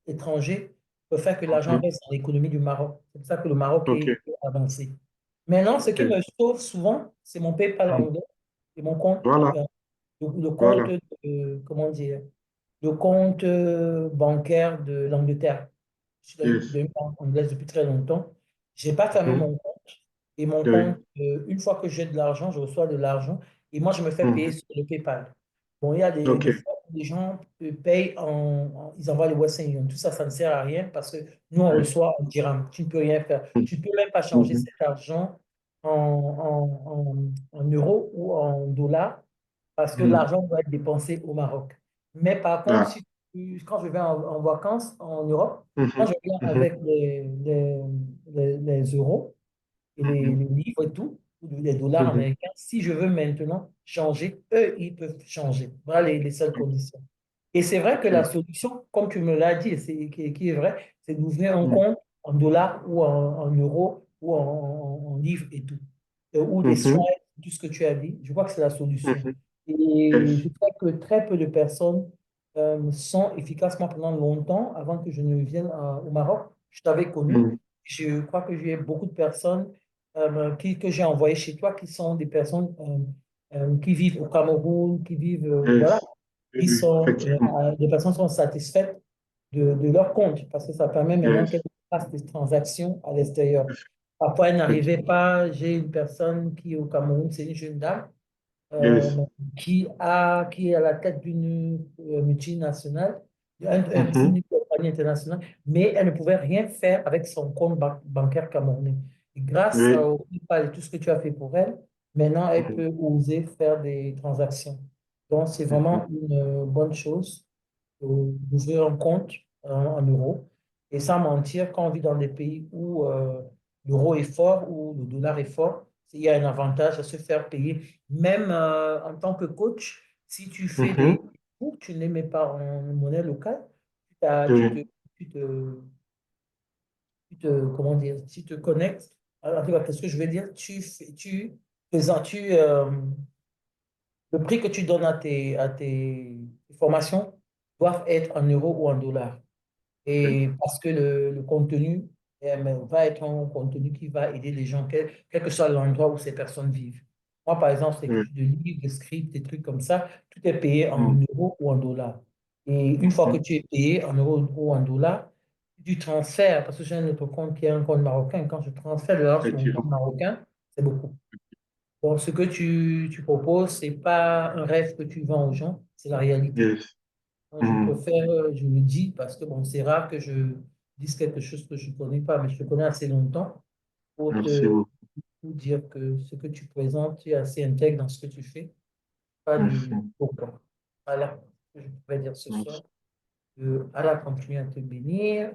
C: étranger, peut faire que l'argent
A: Mhm.
C: reste dans l'économie du Maroc. C'est pour ça que le Maroc
A: OK.
C: est avancé. Maintenant, ce qui
A: OK.
C: me sauve souvent, c'est mon PayPal
A: Hmm.
C: anglais et mon compte,
A: Voilà.
C: le compte,
A: Voilà.
C: comment dire, le compte bancaire de l'Angleterre. Je suis dans
A: Yes.
C: une banque anglaise depuis très longtemps. Je n'ai pas fermé
A: Mhm.
C: mon compte. Et mon
A: Oui.
C: compte, une fois que j'ai de l'argent, je reçois de l'argent. Et moi, je me fais payer
A: Mhm.
C: sur le PayPal. Bon, il y a des
A: OK.
C: fois où les gens payent ils envoient les Western Union. Tout ça, ça ne sert à rien parce que nous, on
A: Oui.
C: reçoit en dirham. Tu ne peux rien faire. Tu ne peux même pas changer
A: Mhm.
C: cet argent en euros ou en dollars parce que
A: Mhm.
C: l'argent doit être dépensé au Maroc. Mais par contre,
A: Ah.
C: quand je vais en vacances en Europe, quand
A: Mhm.
C: je viens
A: Mhm.
C: avec les euros et
A: Mhm.
C: les livres et tout, ou les dollars
A: Mhm.
C: américains, si je veux maintenant changer, eux, ils peuvent changer. Voilà les seules conditions. Et c'est vrai que la
A: OK.
C: solution, comme tu me l'as dit, qui est vrai, c'est d'ouvrir un
A: Mhm.
C: compte en dollars ou en euros ou en livres et tout. Ou des soins,
A: Mhm.
C: tout ce que tu as dit. Je crois que c'est la solution.
A: Mhm.
C: Et
A: Yes.
C: je crois que très peu de personnes sont efficacement pendant longtemps, avant que je ne vienne au Maroc. Je t'avais connu.
A: Mhm.
C: Je crois que j'ai beaucoup de personnes que j'ai envoyées chez toi qui sont des personnes qui vivent au Cameroun, qui vivent, voilà,
A: Yes. Oui,
C: qui
A: oui,
C: sont,
A: effectivement.
C: des personnes sont satisfaites de leur compte parce que ça permet maintenant qu'elles
A: Yes.
C: fassent des transactions à l'extérieur. Parfois, elles n'arrivaient
A: Effectivement.
C: pas. J'ai une personne qui est au Cameroun, c'est une jeune dame euh,
A: Yes.
C: qui est à la tête d'une multinationale,
A: Mhm.
C: d'une compagnie internationale, mais elle ne pouvait rien faire avec son compte bancaire camerounais. Et grâce
A: Oui.
C: au PayPal et tout ce que tu as fait pour elle, maintenant, elle
A: Mhm.
C: peut oser faire des transactions. Donc, c'est vraiment
A: Mhm.
C: une bonne chose d'ouvrir un compte en euros. Et sans mentir, quand on vit dans des pays où l'euro est fort, où le dollar est fort, il y a un avantage à se faire payer. Même en tant que coach, si tu fais des
A: Mhm.
C: cours, tu ne les mets pas en monnaie locale, tu, t'as-
A: Oui.
C: tu te, comment dire, tu te connectes. Alors, en tout cas, qu'est-ce que je veux dire? Faisant- tu, le prix que tu donnes à tes formations doivent être en euros ou en dollars.
A: Oui.
C: Et parce que le contenu va être un contenu qui va aider les gens, quel que soit l'endroit où ces personnes vivent. Moi, par exemple,
A: Oui.
C: l'écriture de livres, de scripts, des trucs comme ça, tout est payé en
A: Mhm.
C: euros ou en dollars. Et une fois que
A: Mhm.
C: tu es payé en euros ou en dollars, tu transfères, parce que j'ai un autre compte qui est un compte marocain, quand je transfère de l'argent sur mon compte
A: Effectivement.
C: marocain, c'est beaucoup. Donc, ce que tu proposes, c'est pas un rêve que tu vends aux gens, c'est la réalité.
A: Yes.
C: Donc, je
A: Mhm.
C: préfère, je le dis parce que bon, c'est rare que je dise quelque chose que je ne connais pas, mais je te connais assez longtemps pour
A: Merci beaucoup.
C: pour dire que ce que tu présentes, tu es assez intègre dans ce que tu fais, pas
A: Merci.
C: de pourquoi. Voilà ce que je pourrais dire ce soir.
A: Merci.
C: Allah continue à te bénir.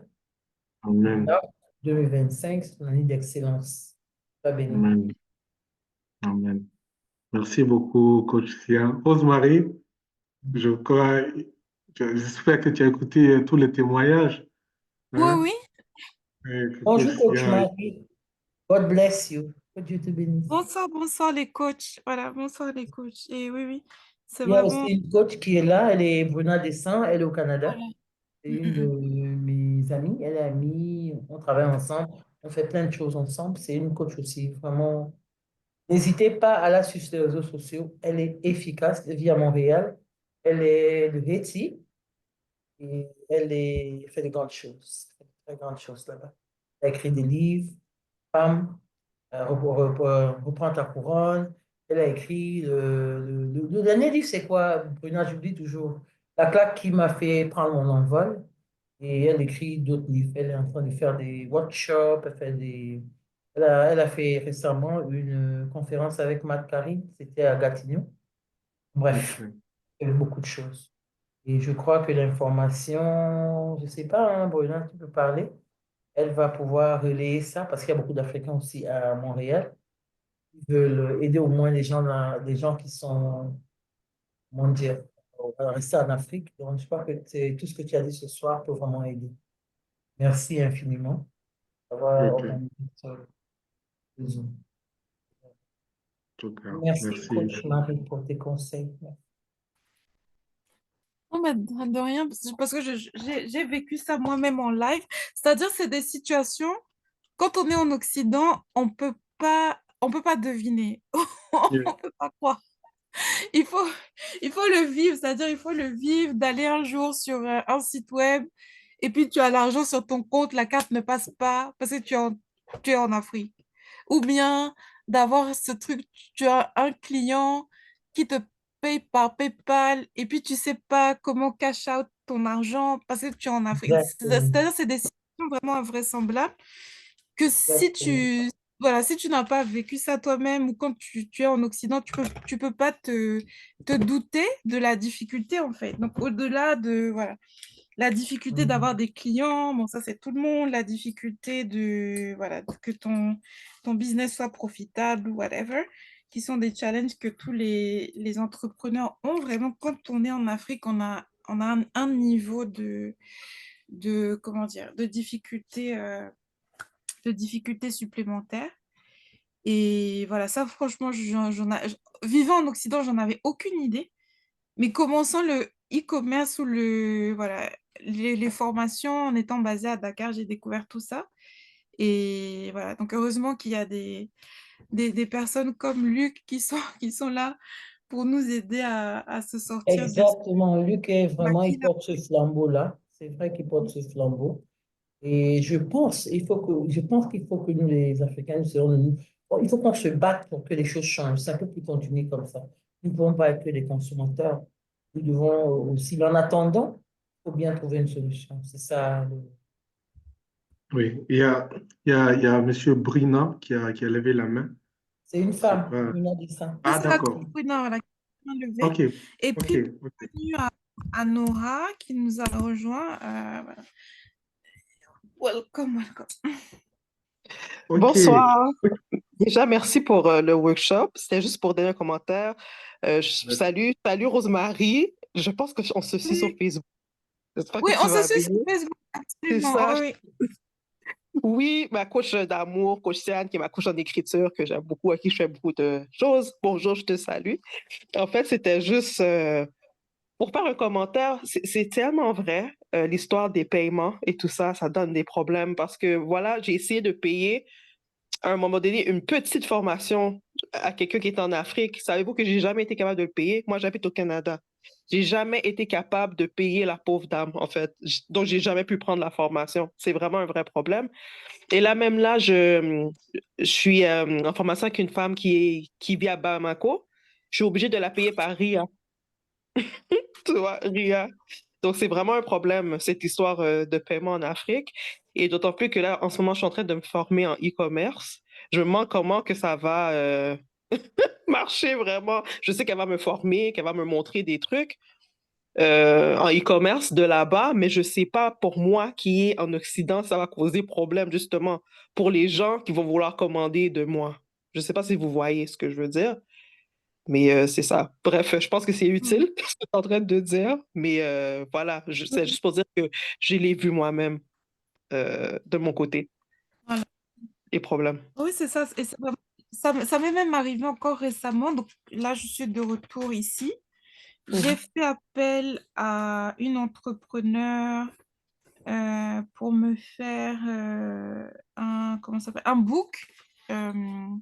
A: Amen.
C: Là, 2025, c'est une année d'excellence. Sois béni.
A: Amen. Amen. Merci beaucoup, coach Sia. Rosemary, je crois, j'espère que tu as écouté tous les témoignages,
B: Oui,
A: hein,
B: oui.
A: que coach
C: Bonjour, coach
A: Sia.
C: Marie. God bless you. Que Dieu te bénisse.
B: Bonsoir, bonsoir les coachs. Voilà, bonsoir les coachs. Et oui, oui, c'est
C: Il y a aussi
B: vraiment...
C: une coach qui est là, elle est Bruna Descent, elle est au Canada.
B: Voilà.
C: C'est une de mes amies. Elle est amie. On travaille ensemble. On fait plein de choses ensemble. C'est une coach aussi. Vraiment, n'hésitez pas à la suivre sur les réseaux sociaux. Elle est efficace. Elle vit à Montréal. Elle est de Haïti. Et elle fait de grandes choses. Elle fait de très grandes choses là-bas. Elle a écrit des livres. Femme, reprends ta couronne. Elle a écrit le dernier livre, c'est quoi? Bruna, j'oublie toujours. La claque qui m'a fait prendre mon envol. Et elle écrit d'autres livres. Elle est en train de faire des workshops. Elle a fait récemment une conférence avec Matt Karim. C'était à Gatineau. Bref,
A: Ok.
C: elle fait beaucoup de choses. Et je crois que l'information, je ne sais pas, hein, Bruna, tu peux parler. Elle va pouvoir relayer ça parce qu'il y a beaucoup d'Africains aussi à Montréal. Ils veulent aider au moins les gens qui sont, comment dire, restés en Afrique. Donc, je crois que tout ce que tu as dit ce soir peut vraiment aider. Merci infiniment d'avoir
A: Ok.
C: organisé ce Zoom.
A: En tout cas,
C: Merci,
A: merci.
C: coach Marie, pour tes conseils.
B: Non, mais de rien, parce que j'ai vécu ça moi-même en live. C'est-à-dire, c'est des situations, quand on est en Occident, on peut pas deviner.
A: Yeah.
B: On peut pas croire. Il faut, il faut le vivre, c'est-à-dire il faut le vivre, d'aller un jour sur un site web et puis tu as l'argent sur ton compte, la carte ne passe pas parce que tu es en Afrique. Ou bien d'avoir ce truc, tu as un client qui te paye par PayPal et puis tu sais pas comment cash out ton argent parce que tu es en Afrique.
C: Exactement.
B: C'est-à-dire c'est des situations vraiment invraisemblables que si
C: Exactement.
B: tu voilà, si tu n'as pas vécu ça toi-même ou quand tu es en Occident, tu peux pas te douter de la difficulté en fait. Donc au-delà de voilà, la difficulté
C: Mhm.
B: d'avoir des clients, bon ça c'est tout le monde, la difficulté de voilà, que ton business soit profitable ou whatever, qui sont des challenges que tous les entrepreneurs ont vraiment quand on est en Afrique, on a un niveau de comment dire, de difficulté de difficultés supplémentaires. Et voilà, ça, franchement, vivant en Occident, j'en avais aucune idée. Mais commençant le e-commerce ou voilà, les formations en étant basée à Dakar, j'ai découvert tout ça. Et voilà, donc heureusement qu'il y a des personnes comme Luc qui sont là pour nous aider à se sortir de ce
C: Exactement. Luc est vraiment, il
B: maquis-là.
C: porte ce flambeau-là. C'est vrai qu'il porte ce flambeau. Et je pense qu'il faut que nous, les Africains, bon, il faut qu'on se batte pour que les choses changent. Ça ne peut plus continuer comme ça. Nous ne pouvons pas être que des consommateurs. Nous devons aussi, en attendant, il faut bien trouver une solution. C'est ça.
A: Oui, il y a Monsieur Brina qui a levé la main.
C: C'est une
A: Je sais
C: femme,
A: pas.
C: une des femmes.
B: C'est
A: Ah,
B: ça,
A: d'accord.
B: Sabrina, voilà, qui m'a levé.
A: Ok,
B: Et
A: ok,
B: puis,
A: ok.
B: bienvenue à Nora qui nous a rejoint. Voilà. Welcome, welcome.
A: Ok.
D: Bonsoir. Déjà, merci pour le workshop. C'était juste pour donner un commentaire. Salut Rosemary. Je pense qu'on se suit sur
B: Oui,
D: Facebook. J'espère
B: oui,
D: que
B: on
D: tu
B: se
D: vas
B: suit
D: bien.
B: sur Facebook,
D: C'est
B: absolument.
D: ça.
B: Oui, oui.
D: Oui, ma coach d'amour, coach Siane, qui est ma coach en écriture, que j'aime beaucoup, à qui je fais beaucoup de choses. Bonjour, je te salue. En fait, c'était juste pour faire un commentaire. C'est tellement vrai, l'histoire des paiements et tout ça, ça donne des problèmes parce que voilà, j'ai essayé de payer à un moment donné une petite formation à quelqu'un qui est en Afrique. Savez-vous que j'ai jamais été capable de le payer? Moi, j'habite au Canada. J'ai jamais été capable de payer la pauvre dame, en fait. Donc, j'ai jamais pu prendre la formation. C'est vraiment un vrai problème. Et là, même là, je suis en formation avec une femme qui vit à Bamako. Je suis obligée de la payer par RIA. Tu vois, RIA. Donc, c'est vraiment un problème, cette histoire de paiement en Afrique. Et d'autant plus que là, en ce moment, je suis en train de me former en e-commerce. Je me demande comment que ça va marcher vraiment. Je sais qu'elle va me former, qu'elle va me montrer des trucs en e-commerce de là-bas, mais je ne sais pas pour moi qui est en Occident, ça va causer problème justement pour les gens qui vont vouloir commander de moi. Je ne sais pas si vous voyez ce que je veux dire. Mais c'est ça. Bref, je pense que c'est
B: Mm.
D: utile ce que tu es en train de dire. Mais voilà, c'est juste pour dire que je l'ai vu moi-même de mon côté,
B: Voilà.
D: les problèmes.
B: Oui, c'est ça. Et ça m'est même arrivé encore récemment. Donc là, je suis de retour ici. J'ai
D: Mhm.
B: fait appel à une entrepreneur pour me faire comment ça s'appelle? Un book. euh,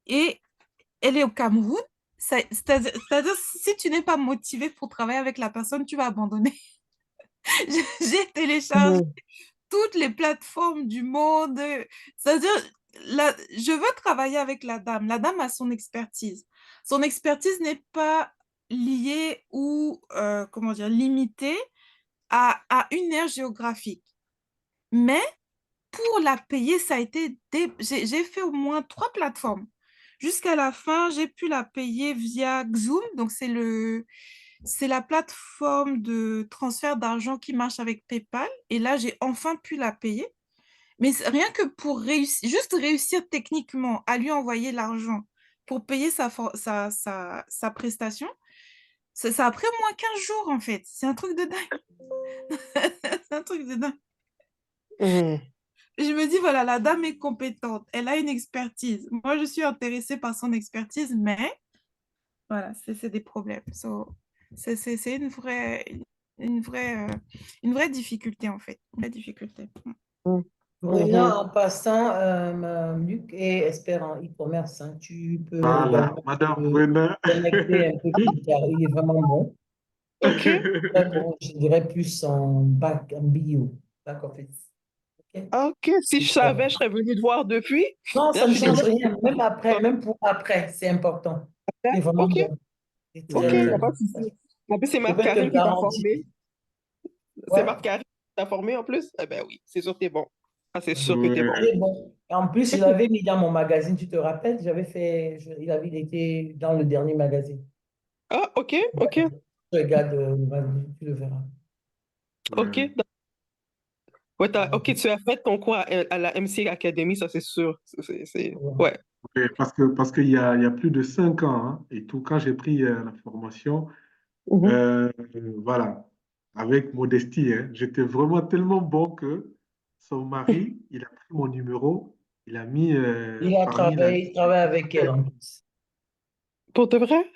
B: et elle est au Cameroun. C'est-à-dire, si tu n'es pas motivé pour travailler avec la personne, tu vas abandonner. J'ai téléchargé
D: Mhm.
B: toutes les plateformes du monde. C'est-à-dire, je veux travailler avec la dame. La dame a son expertise. Son expertise n'est pas liée ou, comment dire, limitée à une aire géographique. Mais pour la payer, ça a été j'ai fait au moins 3 plateformes. Jusqu'à la fin, j'ai pu la payer via Xoom. Donc, c'est la plateforme de transfert d'argent qui marche avec PayPal. Et là, j'ai enfin pu la payer. Mais rien que pour réussir, juste réussir techniquement à lui envoyer l'argent pour payer sa prestation, ça a pris au moins 15 jours, en fait. C'est un truc de dingue. C'est un truc de dingue.
D: Mhm.
B: Je me dis, voilà, la dame est compétente, elle a une expertise. Moi, je suis intéressée par son expertise, mais voilà, c'est des problèmes. C'est une vraie, une vraie difficulté, en fait. Une vraie difficulté.
D: Mhm.
C: Bruna,
D: Mhm.
C: en passant, Luc est expert en e-commerce, hein. Tu peux
A: Voilà,
C: également
A: Madame
C: te
A: Bruna.
C: connecter un peu plus tard. Il est vraiment bon.
D: OK.
C: Très bon, je dirais plus en bio, back office. Ok?
D: OK. Si je
C: Voilà.
D: savais, je serais venue te voir depuis.
C: Non, ça
D: Là, je
C: ne
D: suis
C: change
D: déjà
C: rien. Même après, même pour après, c'est important. C'est vraiment
D: OK.
C: bon. C'est
D: OK.
C: très,
D: Il n'y
C: très
D: a pas
C: bon.
D: de souci. En plus, c'est
C: Je
D: Marc
C: peux te
D: Karim qui t'a
C: garantir.
D: formé. C'est
C: Ouais.
D: Marc Karim qui t'a formé en plus? Eh ben oui, c'est sûr que t'es bon. Ah, c'est sûr que t'es bon.
C: Il
A: Ouais.
C: est bon. En plus, je l'avais mis dans mon magazine, tu te rappelles? Il était dans le dernier magazine.
D: Ah, OK, OK,
C: Regarde, tu le verras.
D: OK. Ouais, OK, tu as fait ton cours à la MC Academy, ça c'est sûr.
C: Voilà.
D: Ouais.
A: Ouais, parce qu'il y a plus de 5 ans, hein, et tout, quand j'ai pris la formation,
D: Mhm.
A: euh, voilà, avec modestie, hein, j'étais vraiment tellement bon que son mari, il a pris mon numéro, il a mis parmi la
C: Il
A: liste des
C: travaille avec elle
A: prestataires.
C: en plus.
D: Pour de vrai?
A: Oui,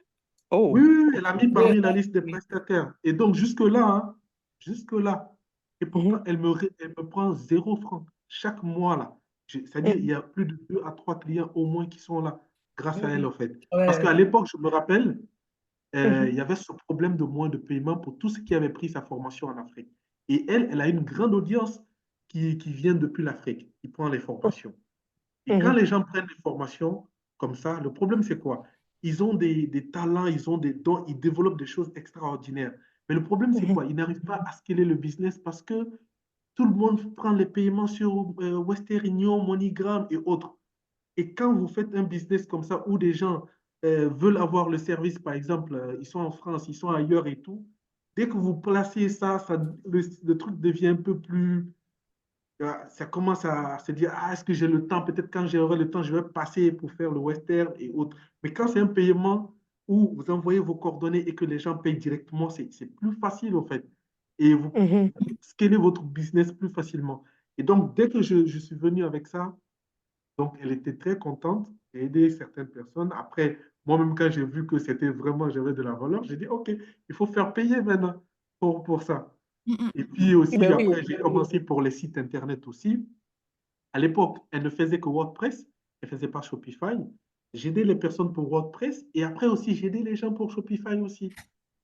D: Oh.
A: oui, oui, elle a mis
C: Oui,
A: parmi la liste des
C: oui.
A: prestataires. Et donc, jusque-là, hein, jusque-là. Et pourtant,
D: Mhm,
A: elle me prend 0 franc chaque mois, là. C'est-à-dire, il
D: mhm,
A: y a plus de 2 à 3 clients au moins qui sont là, grâce à elle,
C: Oui,
A: en fait.
C: il travaille
A: Parce qu'à
C: avec
A: l'époque, je me rappelle, il
D: mhm,
A: y avait ce problème de moins de paiement pour tous ceux qui avaient pris sa formation en Afrique. Et elle, elle a une grande audience qui vient depuis l'Afrique, qui prend les formations. Et quand
D: mhm,
A: les gens prennent des formations comme ça, le problème, c'est quoi? Ils ont des talents, ils ont des dons, ils développent des choses extraordinaires. Mais le problème, c'est
D: mhm,
A: quoi? Ils n'arrivent pas à scaler le business parce que tout le monde prend les paiements sur Western Union, MoneyGram et autres. Et quand vous faites un business comme ça où des gens veulent avoir le service, par exemple, ils sont en France, ils sont ailleurs et tout, dès que vous placez ça, le truc devient un peu plus, ça commence à se dire, ah, est-ce que j'ai le temps? Peut-être quand j'aurai le temps, je vais passer pour faire le western et autres. Mais quand c'est un paiement où vous envoyez vos coordonnées et que les gens payent directement, c'est plus facile, en fait. Et vous
D: mhm,
A: scalez votre business plus facilement. Et donc, dès que je suis venu avec ça, donc elle était très contente d'aider certaines personnes. Après, moi-même, quand j'ai vu que c'était vraiment, j'avais de la valeur, j'ai dit, OK, il faut faire payer maintenant pour ça.
B: Mm, mm.
A: Et puis aussi,
D: Ben oui.
A: après, j'ai commencé pour les sites Internet aussi. À l'époque, elle ne faisait que WordPress, elle ne faisait pas Shopify. J'aidais les personnes pour WordPress et après aussi, j'aidais les gens pour Shopify aussi.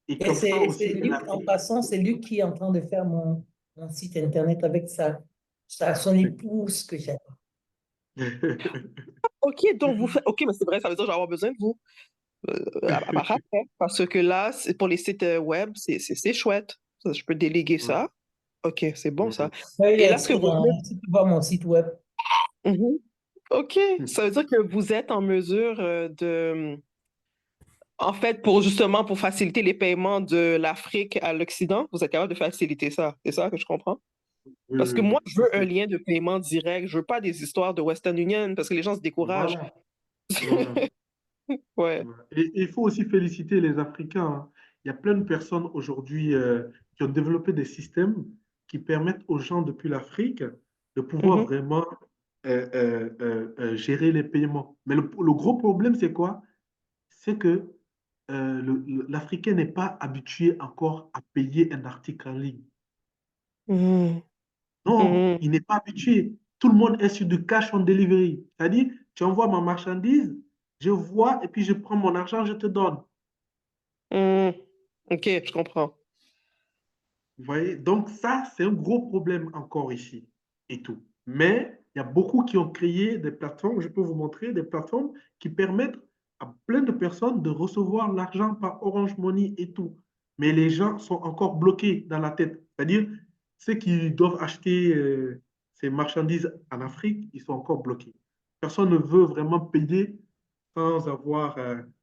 A: Et
C: Et
A: comme ça
C: c'est
A: aussi, elle a
C: Luc, en
A: mis.
C: passant, c'est Luc qui est en train de faire mon site internet avec son épouse que j'adore.
D: OK, donc vous faites. OK, mais c'est vrai, ça veut dire que je vais avoir besoin de vous par après. Parce que là, pour les sites web, c'est chouette. Ça, je peux déléguer
A: Ouais,
D: ça. OK, c'est bon ça.
C: Oui, il
D: Et
C: est
D: là, ce que vous
C: excellent.
D: faites.
C: Si tu vois mon site web,
D: Mhm. OK, ça veut dire que vous êtes en mesure en fait, pour faciliter les paiements de l'Afrique à l'Occident, vous êtes capable de faciliter ça. C'est ça que je comprends?
A: oui,
D: Parce que
A: oui,
D: moi,
A: oui.
D: je
A: Ça,
D: veux un
A: c'est.
D: lien de paiement direct. Je veux pas des histoires de Western Union parce que les gens se découragent.
A: Voilà, voilà.
D: Ouais.
A: Ouais. Et il faut aussi féliciter les Africains, hein. Il y a plein de personnes aujourd'hui qui ont développé des systèmes qui permettent aux gens depuis l'Afrique de pouvoir
D: Mhm,
A: vraiment gérer les paiements. Mais le gros problème, c'est quoi? C'est que l'Africain n'est pas habitué encore à payer un article en ligne.
D: mhm,
A: Non,
D: mhm,
A: il n'est pas habitué. Tout le monde est sur du cash on delivery. C'est-à-dire, tu envoies ma marchandise, je vois et puis je prends mon argent, je te donne.
D: mhm. OK, je comprends.
A: Vous voyez? Donc ça, c'est un gros problème encore ici et tout. Mais il y a beaucoup qui ont créé des plateformes, je peux vous montrer, des plateformes qui permettent à plein de personnes de recevoir l'argent par Orange Money et tout. Mais les gens sont encore bloqués dans la tête. C'est-à-dire, ceux qui doivent acheter ces marchandises en Afrique, ils sont encore bloqués. Personne ne veut vraiment payer sans avoir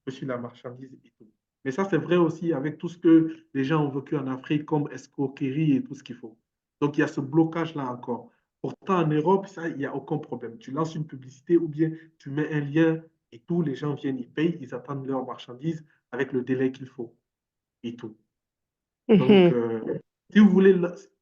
A: reçu la marchandise et tout. Mais ça, c'est vrai aussi avec tout ce que les gens ont vécu en Afrique, comme escroquerie et tout ce qu'il faut. Donc, il y a ce blocage-là encore. Pourtant, en Europe, ça, il n'y a aucun problème. Tu lances une publicité ou bien tu mets un lien et tous les gens viennent, ils payent, ils attendent leur marchandise avec le délai qu'il faut et tout. Donc,
D: Mhm,
A: si vous voulez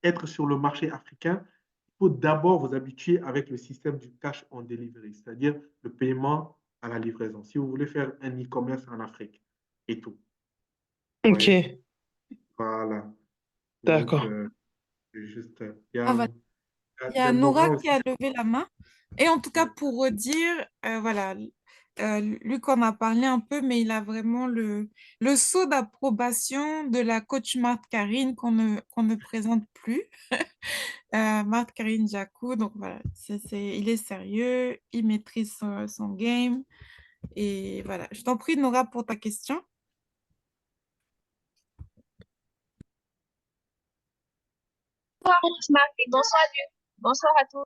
A: être sur le marché africain, il faut d'abord vous habituer avec le système du cash on delivery, c'est-à-dire le paiement à la livraison. Si vous voulez faire un e-commerce en Afrique et tout. Vous voyez?
D: OK,
A: Voilà. Donc,
D: d'accord.
A: juste,
B: Ah, voilà. Il y a
A: Nora
B: Nora
A: aussi.
B: qui a levé la main. Et en tout cas,
A: Ouais.
B: pour redire, voilà, Luc en a parlé un peu, mais il a vraiment le sceau d'approbation de la coach Marthe Karine qu'on ne présente plus. Marthe Karine Jacou, donc voilà, il est sérieux, il maîtrise son game. Et voilà, je t'en prie, Nora, pour ta question.
E: Bonsoir, Marie. Bonsoir, Luc. Bonsoir à tous.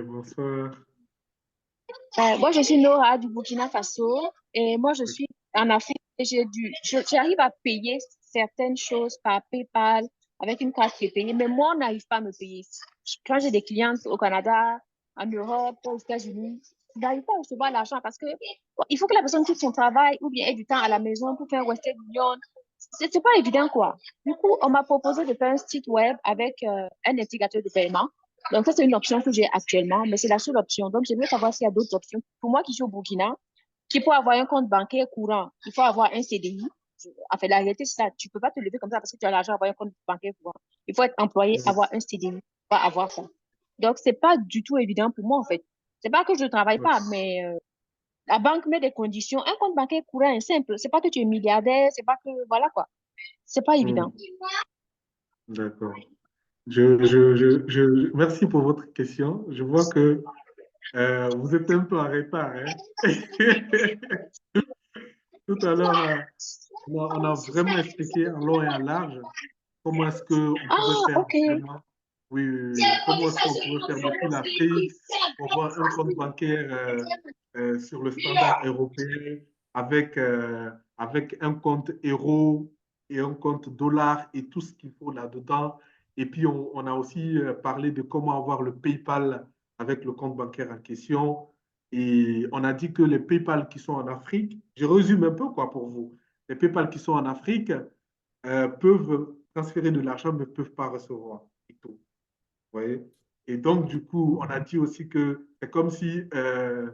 A: Bonsoir.
E: Moi, je suis Nora du Burkina Faso et moi, je suis en Afrique et j'arrive à payer certaines choses par PayPal avec une carte qui est payée, mais moi, on n'arrive pas à me payer. Quand j'ai des clientes au Canada, en Europe, aux États-Unis, je n'arrive pas à recevoir l'argent parce que bon, il faut que la personne quitte son travail ou bien ait du temps à la maison pour faire Western Union. C'est pas évident, quoi. Du coup, on m'a proposé de faire un site web avec un intégrateur de paiement. Donc, ça, c'est une option que j'ai actuellement, mais c'est la seule option. Donc, j'aimerais savoir s'il y a d'autres options. Pour moi qui suis au Burkina, qui pour avoir un compte bancaire courant, il faut avoir un CDI. En fait, la réalité, c'est ça. Tu peux pas te lever comme ça parce que tu as l'argent à avoir un compte bancaire courant. Il faut être employé,
A: Mm.
E: avoir un CDI, pas avoir ça. Donc, c'est pas du tout évident pour moi, en fait. C'est pas que je ne travaille
A: Ouais.
E: pas, mais la banque met des conditions. Un compte bancaire courant est simple. C'est pas que tu es milliardaire, c'est pas que, voilà quoi. C'est pas évident.
A: Mm. D'accord. Merci pour votre question. Je vois que vous êtes un peu en retard, hein. Tout à l'heure, on a vraiment expliqué en long et en large comment est-ce qu'on pouvait
E: Ah,
A: faire
E: ok.
A: vraiment, oui, oui, oui. Comment est-ce qu'on pouvait faire depuis l'Afrique pour avoir un compte bancaire sur le standard européen avec un compte euro et un compte dollar et tout ce qu'il faut là-dedans. Et puis, on a aussi parlé de comment avoir le PayPal avec le compte bancaire en question. Et on a dit que les PayPal qui sont en Afrique, je résume un peu quoi pour vous, les PayPal qui sont en Afrique peuvent transférer de l'argent mais ne peuvent pas recevoir. Et tout, vous voyez. Et donc, du coup, on a dit aussi que c'est comme si euh,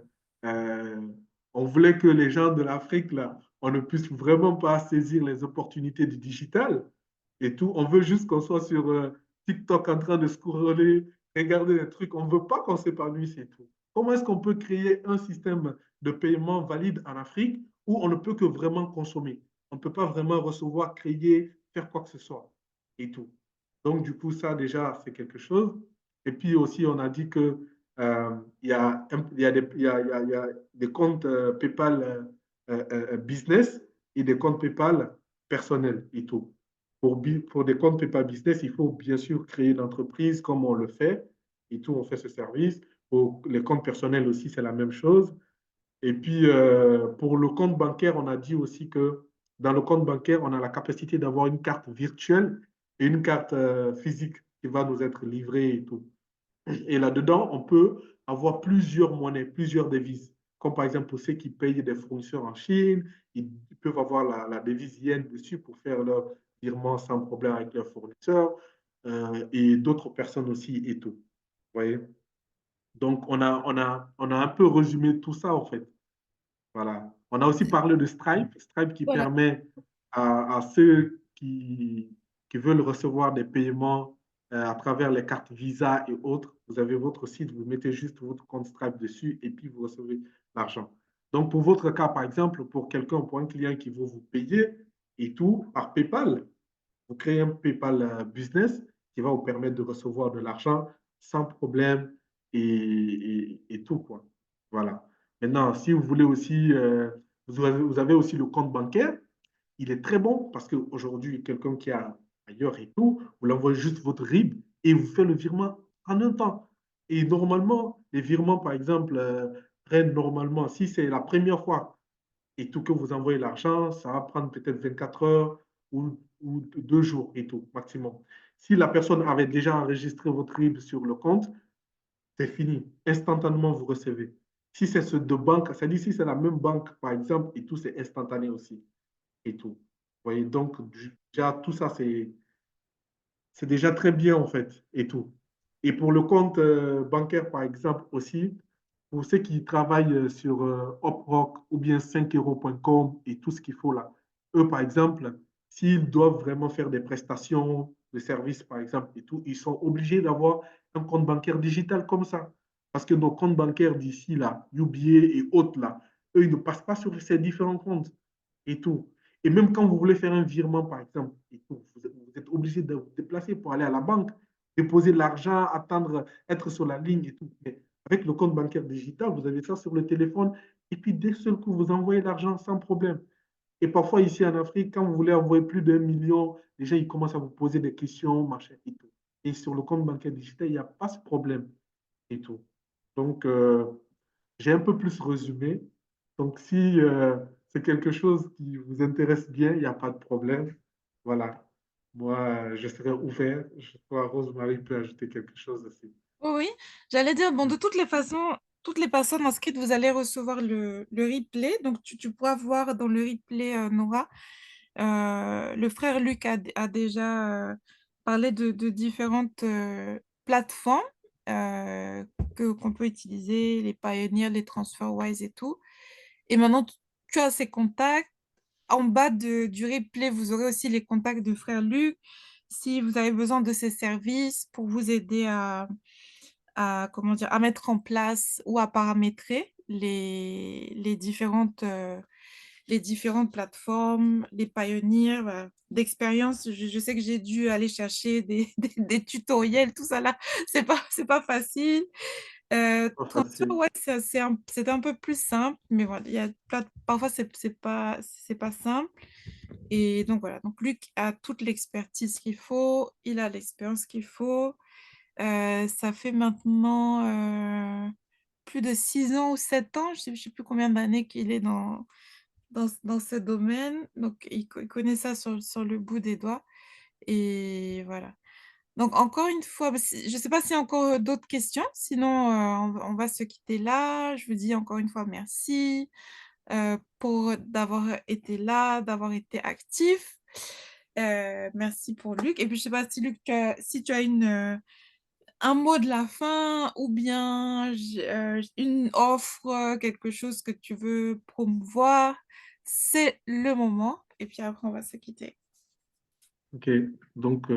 A: on voulait que les gens de l'Afrique, là, on ne puisse vraiment pas saisir les opportunités du digital et tout. On veut juste qu'on soit sur TikTok en train de scroller, regarder des trucs. On ne veut pas qu'on s'épanouisse et tout. Comment est-ce qu'on peut créer un système de paiement valide en Afrique où on ne peut que vraiment consommer? On ne peut pas vraiment recevoir, créer, faire quoi que ce soit et tout. Donc, du coup, ça, déjà, c'est quelque chose. Et puis aussi, on a dit que il y a des comptes PayPal business et des comptes PayPal personnels et tout. Pour des comptes PayPal business, il faut bien sûr créer une entreprise comme on le fait et tout, on fait ce service. Pour les comptes personnels aussi, c'est la même chose. Et puis, pour le compte bancaire, on a dit aussi que dans le compte bancaire, on a la capacité d'avoir une carte virtuelle et une carte physique qui va nous être livrée et tout. Et là-dedans, on peut avoir plusieurs monnaies, plusieurs devises. Comme par exemple, pour ceux qui payent des fournisseurs en Chine, ils peuvent avoir la devise yen dessus pour faire leur virement sans problème avec leurs fournisseurs et d'autres personnes aussi et tout. Vous voyez? Donc, on a un peu résumé tout ça, en fait. Voilà. On a aussi parlé de Stripe, Stripe qui
B: Voilà.
A: permet à ceux qui veulent recevoir des paiements à travers les cartes Visa et autres. Vous avez votre site, vous mettez juste votre compte Stripe dessus et puis vous recevez l'argent. Donc, pour votre cas, par exemple, pour quelqu'un, pour un client qui veut vous payer et tout par PayPal, vous créez un PayPal business qui va vous permettre de recevoir de l'argent sans problème et tout, quoi. Voilà. Maintenant, si vous voulez aussi, vous avez aussi le compte bancaire. Il est très bon parce qu'aujourd'hui, quelqu'un qui est ailleurs et tout, vous l'envoyez juste votre RIB et vous faites le virement en un temps. Et normalement, les virements, par exemple, prennent normalement, si c'est la première fois et tout que vous envoyez l'argent, ça va prendre peut-être 24 heures ou 2 jours et tout, maximum. Si la personne avait déjà enregistré votre RIB sur le compte, c'est fini. Instantanément, vous recevez. Si c'est ceux de banque, c'est-à-dire si c'est la même banque, par exemple, et tout, c'est instantané aussi. Et tout. Vous voyez, donc, déjà, tout ça, c'est déjà très bien, en fait, et tout. Et pour le compte bancaire, par exemple, aussi, pour ceux qui travaillent sur Uprock ou bien 5euros.com et tout ce qu'il faut là, eux, par exemple, s'ils doivent vraiment faire des prestations de services, par exemple, et tout, ils sont obligés d'avoir un compte bancaire digital comme ça. Parce que nos comptes bancaires d'ici, là, UBA et autres, là, eux, ils ne passent pas sur ces différents comptes et tout. Et même quand vous voulez faire un virement, par exemple, et tout, vous êtes obligé de vous déplacer pour aller à la banque, déposer l'argent, attendre, être sur la ligne et tout. Mais avec le compte bancaire digital, vous avez ça sur le téléphone et puis d'un seul coup, vous envoyez l'argent sans problème. Et parfois, ici en Afrique, quand vous voulez envoyer plus d'1 million, déjà, ils commencent à vous poser des questions, machin et tout. Et sur le compte bancaire digital, il n'y a pas ce problème et tout. Donc, j'ai un peu plus résumé. Donc, si c'est quelque chose qui vous intéresse bien, il n'y a pas de problème. Voilà. Moi, je serai ouvert. Je crois que Rosemary peut ajouter quelque chose aussi.
B: Oui, oui. J'allais dire, bon, de toutes les façons, toutes les personnes inscrites, vous allez recevoir le replay. Donc, tu pourras voir dans le replay, Nora, le frère Luc a déjà parlé de différentes plateformes qu'on peut utiliser, les Pioneer, les TransferWise et tout. Et maintenant, tu as ces contacts. En bas du replay, vous aurez aussi les contacts de frère Luc. Si vous avez besoin de ces services pour vous aider comment dire, à mettre en place ou à paramétrer les différentes plateformes, les pionniers voilà. D'expérience. Je sais que j'ai dû aller chercher des tutoriels, tout ça là, c'est pas facile.
A: Pas
B: Transfer,
A: facile.
B: ouais, c'est un peu plus simple, mais voilà, parfois c'est pas simple. Et donc voilà, donc Luc a toute l'expertise qu'il faut, il a l'expérience qu'il faut. Ça fait maintenant plus de 6 ans ou 7 ans, je sais plus combien d'années qu'il est dans ce domaine. Donc, il connaît ça sur le bout des doigts. Et voilà. Donc, encore une fois, je ne sais pas s'il y a encore d'autres questions. Sinon, on va se quitter là. Je vous dis encore une fois merci pour d'avoir été là, d'avoir été actif. Merci pour Luc. Et puis, je ne sais pas si Luc, si tu as un mot de la fin ou bien une offre, quelque chose que tu veux promouvoir, c'est le moment. Et puis après, on va se quitter.
A: Ok, donc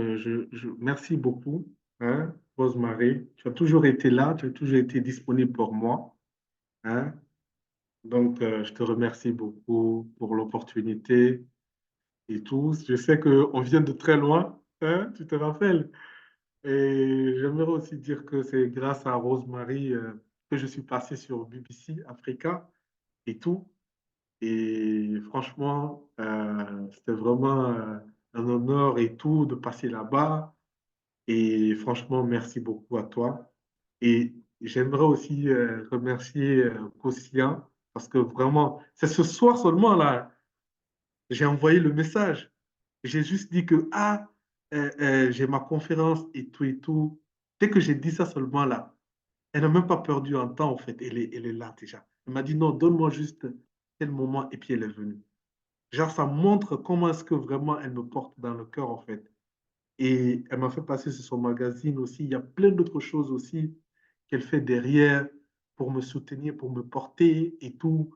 A: merci beaucoup, hein, Rosemary. Tu as toujours été là, tu as toujours été disponible pour moi, hein. Donc, je te remercie beaucoup pour l'opportunité et tout. Je sais qu'on vient de très loin, hein, tu te rappelles. Et j'aimerais aussi dire que c'est grâce à Rosemary que je suis passé sur BBC Africa et tout. Et franchement, c'était vraiment un honneur et tout de passer là-bas. Et franchement, merci beaucoup à toi. Et j'aimerais aussi remercier Kosian parce que vraiment, c'est ce soir seulement là, j'ai envoyé le message. J'ai juste dit que, j'ai ma conférence et tout et tout. Dès que j'ai dit ça seulement là, elle n'a même pas perdu un temps en fait. Elle est là déjà. Elle m'a dit non, donne-moi juste tel moment et puis elle est venue. Genre, ça montre comment est-ce que vraiment elle me porte dans le cœur en fait. Et elle m'a fait passer sur son magazine aussi. Il y a plein d'autres choses aussi qu'elle fait derrière pour me soutenir, pour me porter et tout.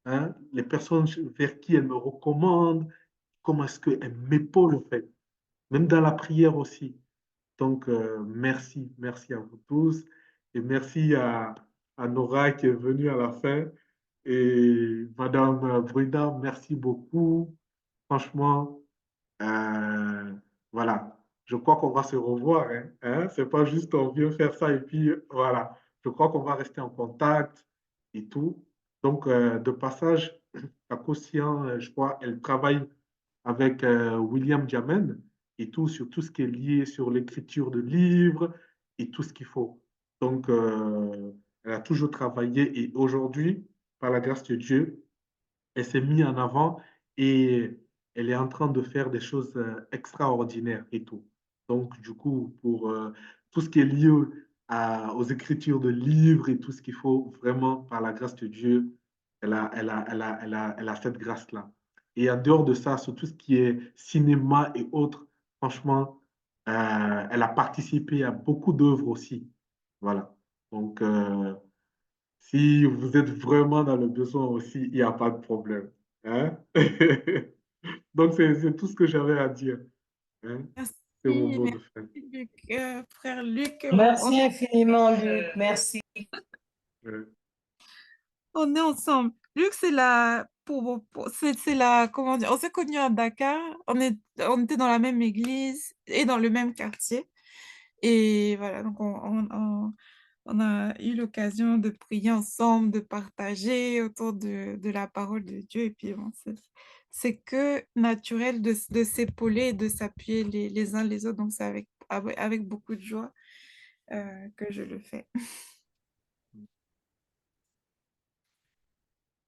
A: Hein. Les personnes vers qui elle me recommande, comment est-ce qu'elle m'épaule en fait, même dans la prière aussi. Donc, merci, merci à vous tous. Et merci à Nora qui est venue à la fin. Et Madame Bruna, merci beaucoup. Franchement, euh, voilà, je crois qu'on va se revoir. Hein, hein. C'est pas juste on vient faire ça et puis voilà. Je crois qu'on va rester en contact et tout. Donc, de passage, la Quotient, je crois, elle travaille avec William Jamen et tout sur tout ce qui est lié sur l'écriture de livres et tout ce qu'il faut. Donc, elle a toujours travaillé et aujourd'hui, par la grâce de Dieu, elle s'est mise en avant et elle est en train de faire des choses extraordinaires et tout. Donc, du coup, pour tout ce qui est lié aux écritures de livres et tout ce qu'il faut, vraiment, par la grâce de Dieu, elle a cette grâce-là. Et en dehors de ça, sur tout ce qui est cinéma et autres, franchement, elle a participé à beaucoup d'œuvres aussi. Voilà. Donc, si vous êtes vraiment dans le besoin aussi, il n'y a pas de problème. Hein? Donc, c'est tout ce que j'avais à dire. Hein? C'est mon
B: Merci,
A: mot de
B: merci
A: fin.
B: Luc, frère Luc.
C: Merci infiniment, Luc. Merci.
A: Ouais.
B: On est ensemble. Luc, c'est la, c'est la, comment dire, on s'est connus à Dakar, on était dans la même église et dans le même quartier. Et voilà, donc on a eu l'occasion de prier ensemble, de partager autour de la parole de Dieu. Et puis, bon, c'est que naturel de s'épauler et de s'appuyer les uns les autres. Donc, c'est avec beaucoup de joie que je le fais.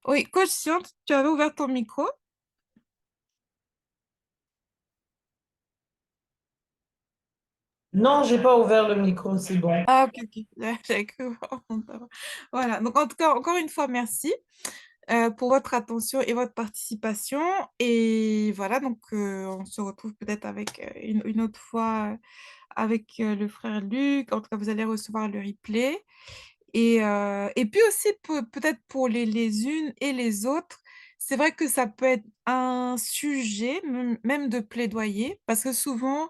B: Oui, coach Sion, tu avais ouvert ton micro?
C: Non, j'ai pas ouvert le micro, c'est bon.
B: Ah, ok, ok. J'avais cru. Voilà. Donc, en tout cas, encore une fois, merci. pour votre attention et votre participation. Et voilà, donc on se retrouve peut-être avec une autre fois avec le frère Luc. En tout cas, vous allez recevoir le replay. Et puis aussi, peut-être pour les unes et les autres, c'est vrai que ça peut être un sujet, même de plaidoyer, parce que souvent,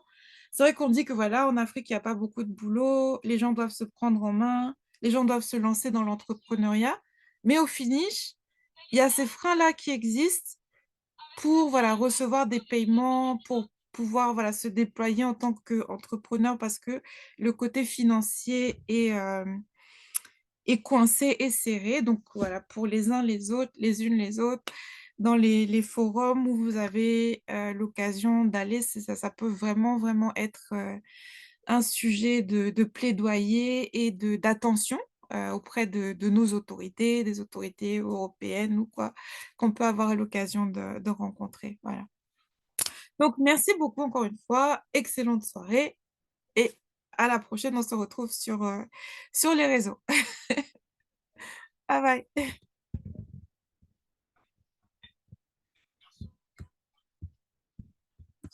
B: c'est vrai qu'on dit que voilà, en Afrique, il n'y a pas beaucoup de boulot, les gens doivent se prendre en main, les gens doivent se lancer dans l'entrepreneuriat, mais au finish, il y a ces freins-là qui existent pour voilà, recevoir des paiements, pour pouvoir voilà, se déployer en tant qu'entrepreneur, parce que le côté financier est coincé et serré. Donc voilà, pour les uns, les autres, les unes, les autres, dans les forums où vous avez l'occasion d'aller, ça peut vraiment, vraiment être un sujet de plaidoyer et d'attention auprès de nos autorités, des autorités européennes ou quoi, qu'on peut avoir l'occasion de rencontrer. Voilà. Donc, merci beaucoup encore une fois. Excellente soirée et à la prochaine. On se retrouve sur les réseaux. Bye bye.